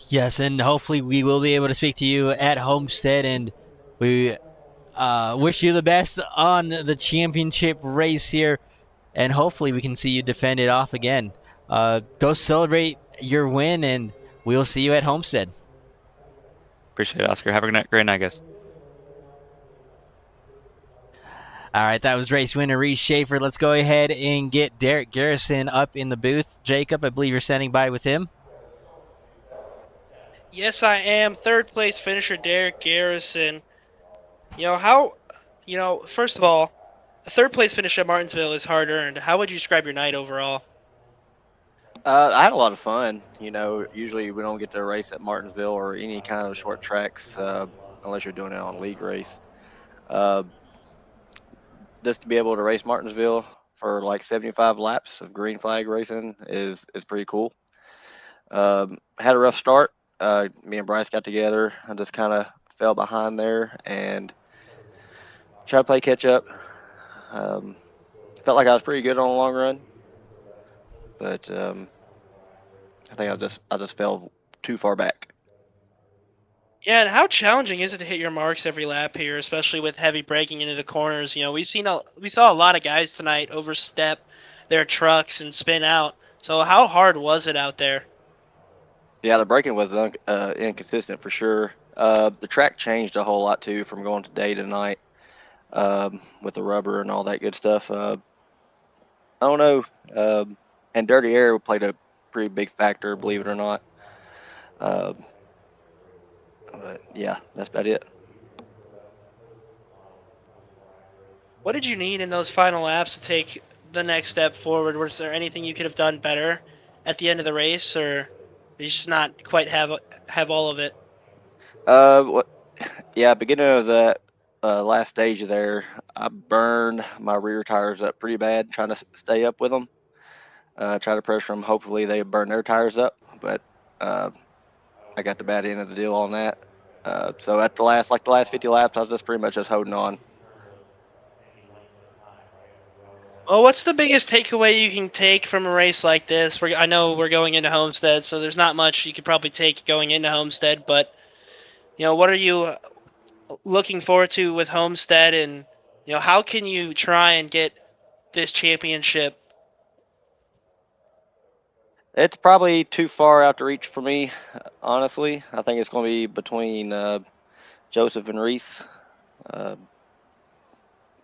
Yes, and hopefully we will be able to speak to you at Homestead, and we wish you the best on the championship race here, and hopefully we can see you defend it off again. Go celebrate your win, and we'll see you at Homestead. Appreciate it, Oscar. Have a great night, guys. All right, that was race winner Reese Schaefer. Let's go ahead and get Derek Garrison up in the booth. Jacob, I believe you're standing by with him. Yes, I am. Third place finisher Derek Garrison. First of all, a third place finish at Martinsville is hard earned. How would you describe your night overall? I had a lot of fun. You know, usually we don't get to race at Martinsville or any kind of short tracks unless you're doing it on a league race. Just to be able to race Martinsville for like 75 laps of green flag racing is pretty cool. Had a rough start. Me and Bryce got together and just kind of fell behind there, and try to play catch up. Felt like I was pretty good on the long run, but I think I just fell too far back. Yeah, and how challenging is it to hit your marks every lap here, especially with heavy braking into the corners? You know, we saw a lot of guys tonight overstep their trucks and spin out. So how hard was it out there? Yeah, the braking was inconsistent for sure. The track changed a whole lot too from going to day to night with the rubber and all that good stuff. I don't know. And dirty air played a pretty big factor, believe it or not. But yeah, that's about it. What did you need in those final laps to take the next step forward? Was there anything you could have done better at the end of the race, or did you just not quite have all of it? Yeah, beginning of that last stage there, I burned my rear tires up pretty bad trying to stay up with them. Try to pressure them. Hopefully they burn their tires up, but I got the bad end of the deal on that. So at the last 50 laps, I was just pretty much just holding on. Well, what's the biggest takeaway you can take from a race like this? I know we're going into Homestead, so there's not much you could probably take going into Homestead, but you know, what are you looking forward to with Homestead, and you know, how can you try and get this championship? It's probably too far out to reach for me, honestly. I think it's going to be between Joseph and Reese.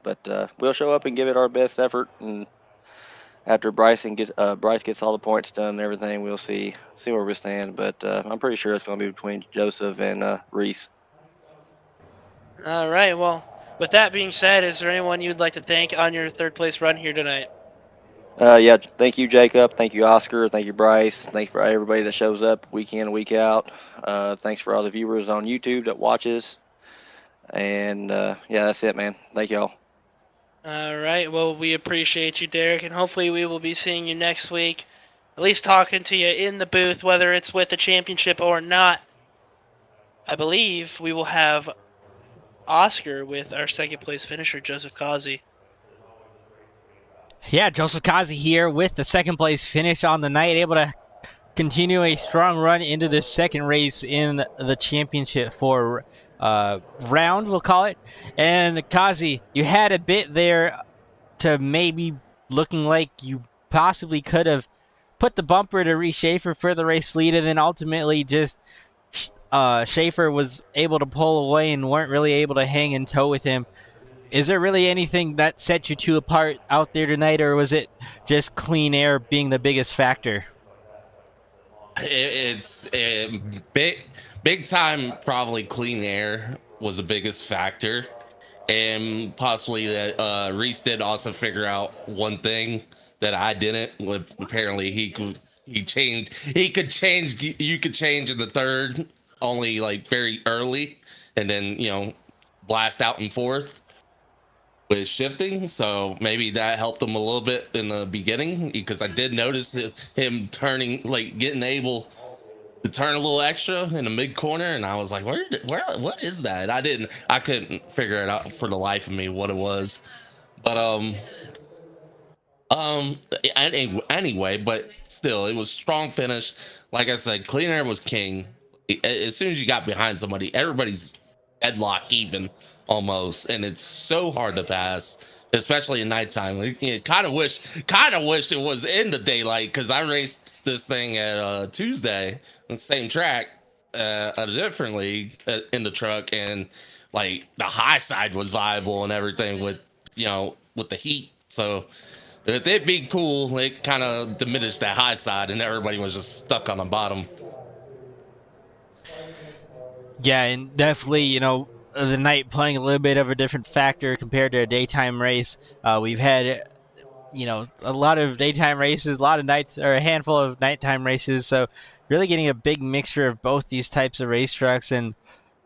But we'll show up and give it our best effort, and after Bryce gets all the points done and everything, we'll see where we stand. But I'm pretty sure it's going to be between Joseph and Reese. All right. Well, with that being said, is there anyone you'd like to thank on your third place run here tonight? Yeah, thank you, Jacob. Thank you, Oscar. Thank you, Bryce. Thanks for everybody that shows up week in and week out. Thanks for all the viewers on YouTube that watches. And yeah, that's it, man. Thank y'all. All right. Well, we appreciate you, Derek, and hopefully we will be seeing you next week. At least talking to you in the booth, whether it's with the championship or not. I believe we will have Oscar with our second place finisher, Joseph Causey. Yeah, Joseph Kazi here with the second place finish on the night, able to continue a strong run into this second race in the championship for round, we'll call it. And Kazi, you had a bit there to maybe looking like you possibly could have put the bumper to Reese Schaefer for the race lead, and then ultimately just Schaefer was able to pull away and weren't really able to hang in tow with him. Is there really anything that set you two apart out there tonight, or was it just clean air being the biggest factor? It's big time. Probably clean air was the biggest factor, and possibly that Reese did also figure out one thing that I didn't. Apparently, he could change. You could change in the third, only like very early, and then blast out in fourth with shifting. So maybe that helped him a little bit in the beginning, because I did notice him turning, like getting able to turn a little extra in the mid corner, and I was like, what is that? I couldn't figure it out for the life of me what it was. But anyway, but still, it was strong finish. Like I said, clean air was king. As soon as you got behind somebody, everybody's deadlock even almost, and it's so hard to pass, especially at nighttime. Kind of wish it was in the daylight, because I raced this thing at Tuesday on the same track at a different league in the truck, and like the high side was viable and everything with the heat. So it'd be cool. It kind of diminished that high side, and everybody was just stuck on the bottom. Yeah, and definitely, the night playing a little bit of a different factor compared to a daytime race. We've had, a lot of daytime races, a lot of nights, or a handful of nighttime races. So really getting a big mixture of both these types of race trucks. And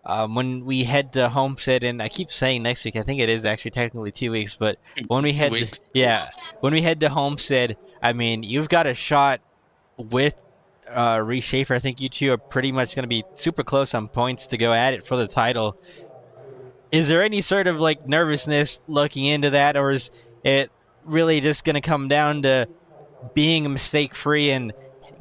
when we head to Homestead, and I keep saying next week, I think it is actually technically 2 weeks, but when we head, when we head to Homestead, I mean, you've got a shot with Reese Schaefer. I think you two are pretty much going to be super close on points to go at it for the title. is there any sort of like nervousness looking into that, or is it really just going to come down to being mistake free and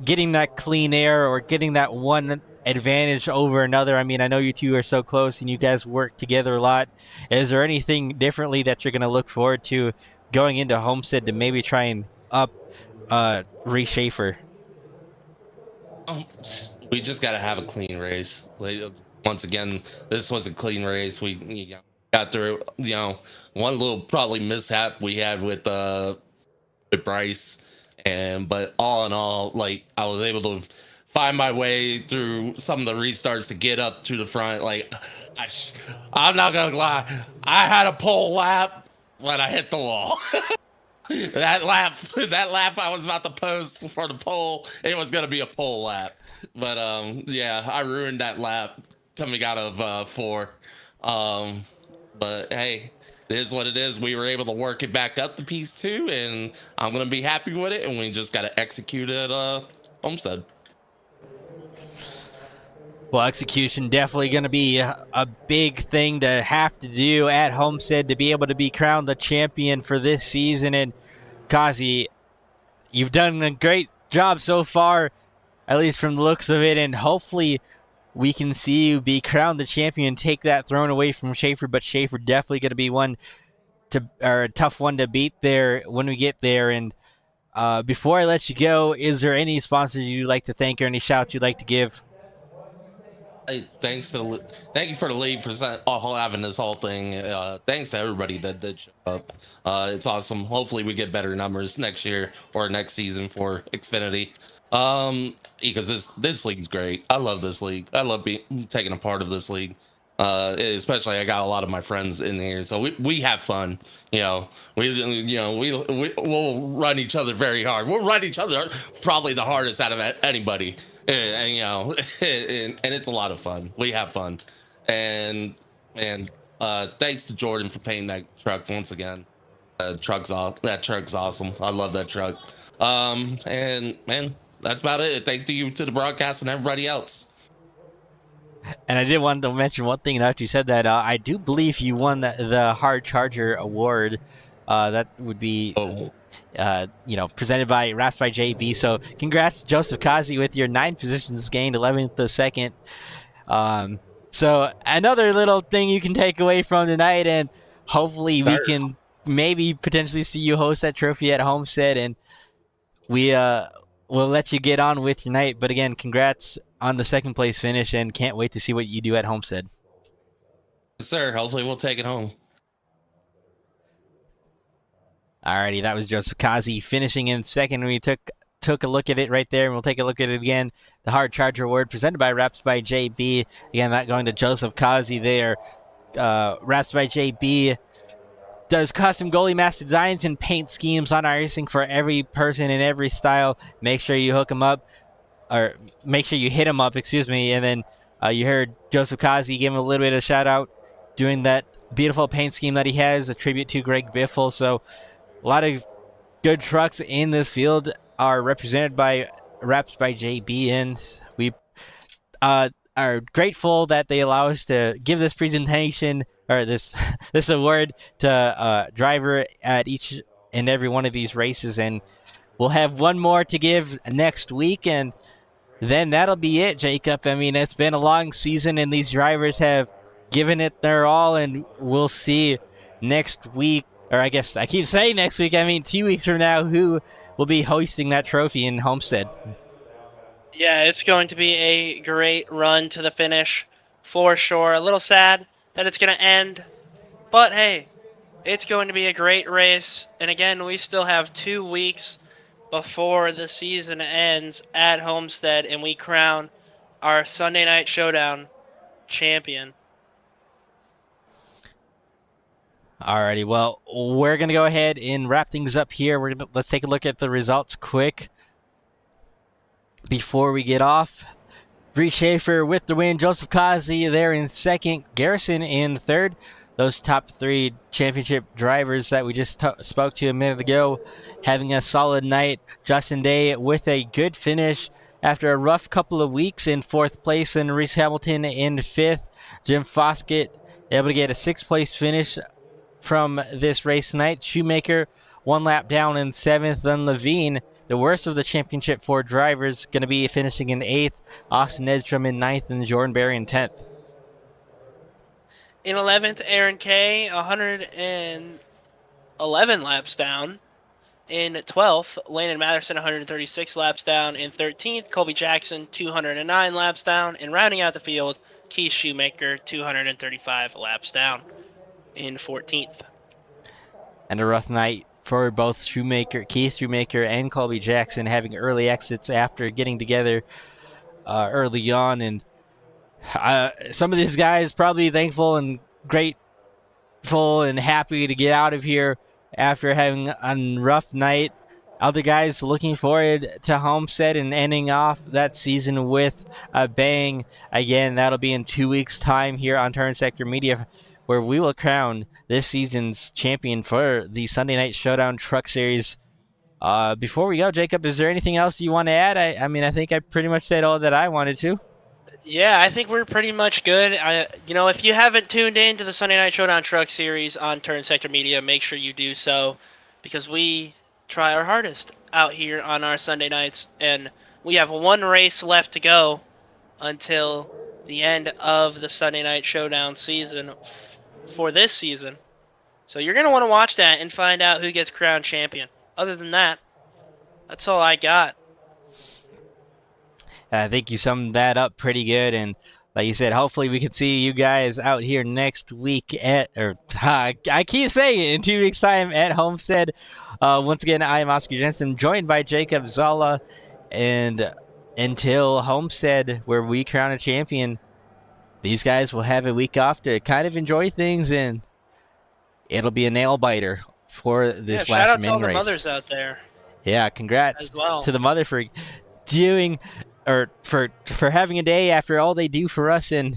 getting that clean air or getting that one advantage over another? I mean, I know you two are so close and you guys work together a lot. Is there anything differently that you're going to look forward to going into Homestead to maybe try and up Reese Schaefer? We just got to have a clean race. Like, once again, this was a clean race. We got through, one little probably mishap we had with Bryce, but all in all, like, I was able to find my way through some of the restarts to get up to the front. Like, I'm not gonna lie, I had a pole lap when I hit the wall. That lap I was about to post for the pole, it was gonna be a pole lap, but yeah, I ruined that lap coming out of 4. But hey, it is what it is. We were able to work it back up to piece 2, and I'm gonna be happy with it, and we just gotta execute it Homestead. Well, execution definitely going to be a big thing to have to do at Homestead to be able to be crowned the champion for this season. And Kazi, you've done a great job so far, at least from the looks of it, and hopefully we can see you be crowned the champion and take that throne away from Schaefer. But Schaefer definitely going to be a tough one to beat there when we get there. And before I let you go, is there any sponsors you'd like to thank or any shouts you'd like to give? Hey, thank you for the lead for having this whole thing. Thanks to everybody that did show up. It's awesome. Hopefully we get better numbers next year or next season for Xfinity. Because this league's great. I love this league. I love taking a part of this league. Especially I got a lot of my friends in here, so we have fun. We'll run each other very hard. We'll run each other probably the hardest out of anybody. And it's a lot of fun. We have fun, and thanks to Jordan for painting that truck once again. That truck's awesome. I love that truck. And man, that's about it. Thanks to you, to the broadcast, and everybody else. And I did want to mention one thing after you said that. I do believe you won the Hard Charger Award. That would be. Presented by Raps by JB. So congrats, Joseph Kazi, with your 9 positions gained, 11th the second. So another little thing you can take away from tonight, and hopefully we can maybe potentially see you host that trophy at Homestead, and we'll let you get on with your night. But again, congrats on the 2nd place finish, and can't wait to see what you do at Homestead. Yes, sir. Hopefully we'll take it home. Alrighty, that was Joseph Kazi finishing in 2nd. We took a look at it right there, and we'll take a look at it again. The Hard Charger Award presented by Raps by JB. Again, that going to Joseph Kazi there. Raps by JB does custom goalie master designs and paint schemes on iRacing for every person in every style. Make sure you hook him up, or make sure you hit him up, excuse me. And then you heard Joseph Kazi give him a little bit of a shout out doing that beautiful paint scheme that he has, a tribute to Greg Biffle. So a lot of good trucks in this field are represented by Raps by JB, and we are grateful that they allow us to give this presentation, or this award, to driver at each and every one of these races. And we'll have one more to give next week, and then that'll be it, Jacob. I mean, it's been a long season, and these drivers have given it their all, and we'll see next week. Or I guess I keep saying next week, I mean 2 weeks from now, who will be hosting that trophy in Homestead. Yeah, it's going to be a great run to the finish for sure. A little sad that it's going to end, but hey, it's going to be a great race. And again, we still have 2 weeks before the season ends at Homestead, and we crown our Sunday Night Showdown champion. Alrighty, well, we're going to go ahead and wrap things up here. Let's take a look at the results quick before we get off. Reese Schaefer with the win. Joseph Kazi there in 2nd. Garrison in 3rd. Those top 3 championship drivers that we just spoke to a minute ago having a solid night. Justin Day with a good finish after a rough couple of weeks in 4th place, and Reese Hamilton in 5th. Jim Foskett able to get a 6th place finish from this race tonight. Shoemaker 1 lap down in 7th. Then Levine, the worst of the championship 4 drivers, going to be finishing in 8th. Austin Edstrom in 9th and Jordan Berry in 10th. In 11th, Aaron Kay, 111 laps down. In 12th, Landon Matherson, 136 laps down. In 13th, Colby Jackson, 209 laps down. And rounding out the field, Keith Shoemaker, 235 laps down in 14th. And a rough night for both Keith Shoemaker and Colby Jackson, having early exits after getting together early on. And some of these guys probably thankful and grateful and happy to get out of here after having a rough night. Other guys looking forward to Homestead and ending off that season with a bang. Again, that'll be in 2 weeks' time here on Turn Sector Media, where we will crown this season's champion for the Sunday Night Showdown Truck Series. Before we go, Jacob, is there anything else you want to add? I think I pretty much said all that I wanted to. Yeah, I think we're pretty much good. If you haven't tuned in to the Sunday Night Showdown Truck Series on Turn Sector Media, make sure you do so, because we try our hardest out here on our Sunday nights, and we have 1 race left to go until the end of the Sunday Night Showdown season for this season. So you're going to want to watch that and find out who gets crowned champion. Other than that, that's all I got. I think you summed that up pretty good, and like you said, hopefully we can see you guys out here next week I keep saying it, in 2 weeks' time at Homestead. Once again, I am Oscar Jensen, joined by Jacob Zola, and until Homestead, where we crown a champion, these guys will have a week off to kind of enjoy things, and it'll be a nail-biter for this last shout out min to all race. the mothers out there. Yeah, congrats as well to the mother for doing, or for having a day after all they do for us. And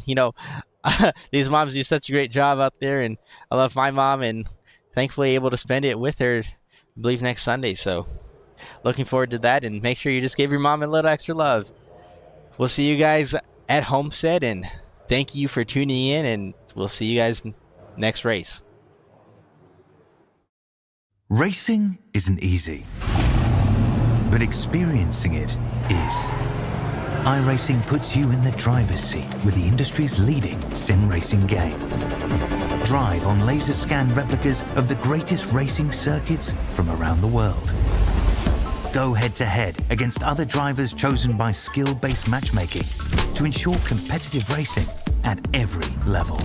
these moms do such a great job out there, and I love my mom, and thankfully able to spend it with her, I believe, next Sunday. So looking forward to that, and make sure you just give your mom a little extra love. We'll see you guys at Homestead, and thank you for tuning in, and we'll see you guys next race. Racing isn't easy, but experiencing it is. iRacing puts you in the driver's seat with the industry's leading sim racing game. Drive on laser scan replicas of the greatest racing circuits from around the world. Go head to head against other drivers chosen by skill-based matchmaking to ensure competitive racing at every level.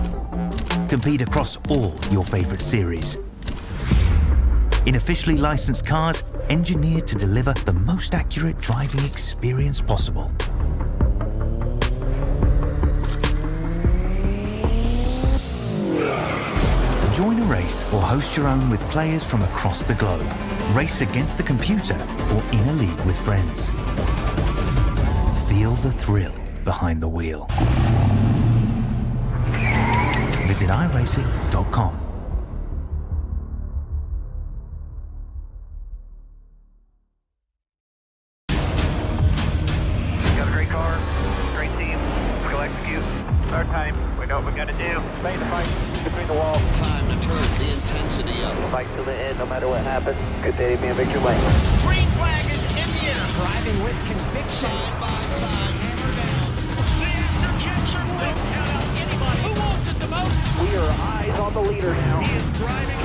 Compete across all your favorite series. In officially licensed cars, engineered to deliver the most accurate driving experience possible. Join a race or host your own with players from across the globe. Race against the computer or in a league with friends. Feel the thrill behind the wheel. Visit iRacing.com. Got a great car, great team. We'll execute. Our time. We know what we gotta do. Stay in the fight between the walls. Time to turn the intensity up. Fight to the end, no matter what happens. Good day to be in victory lane. Green flag is in the air. Driving with conviction. Side by side, hammer down. The afterchecks are lit. Count out anybody who wants it the most. We are eyes on the leader now. He is driving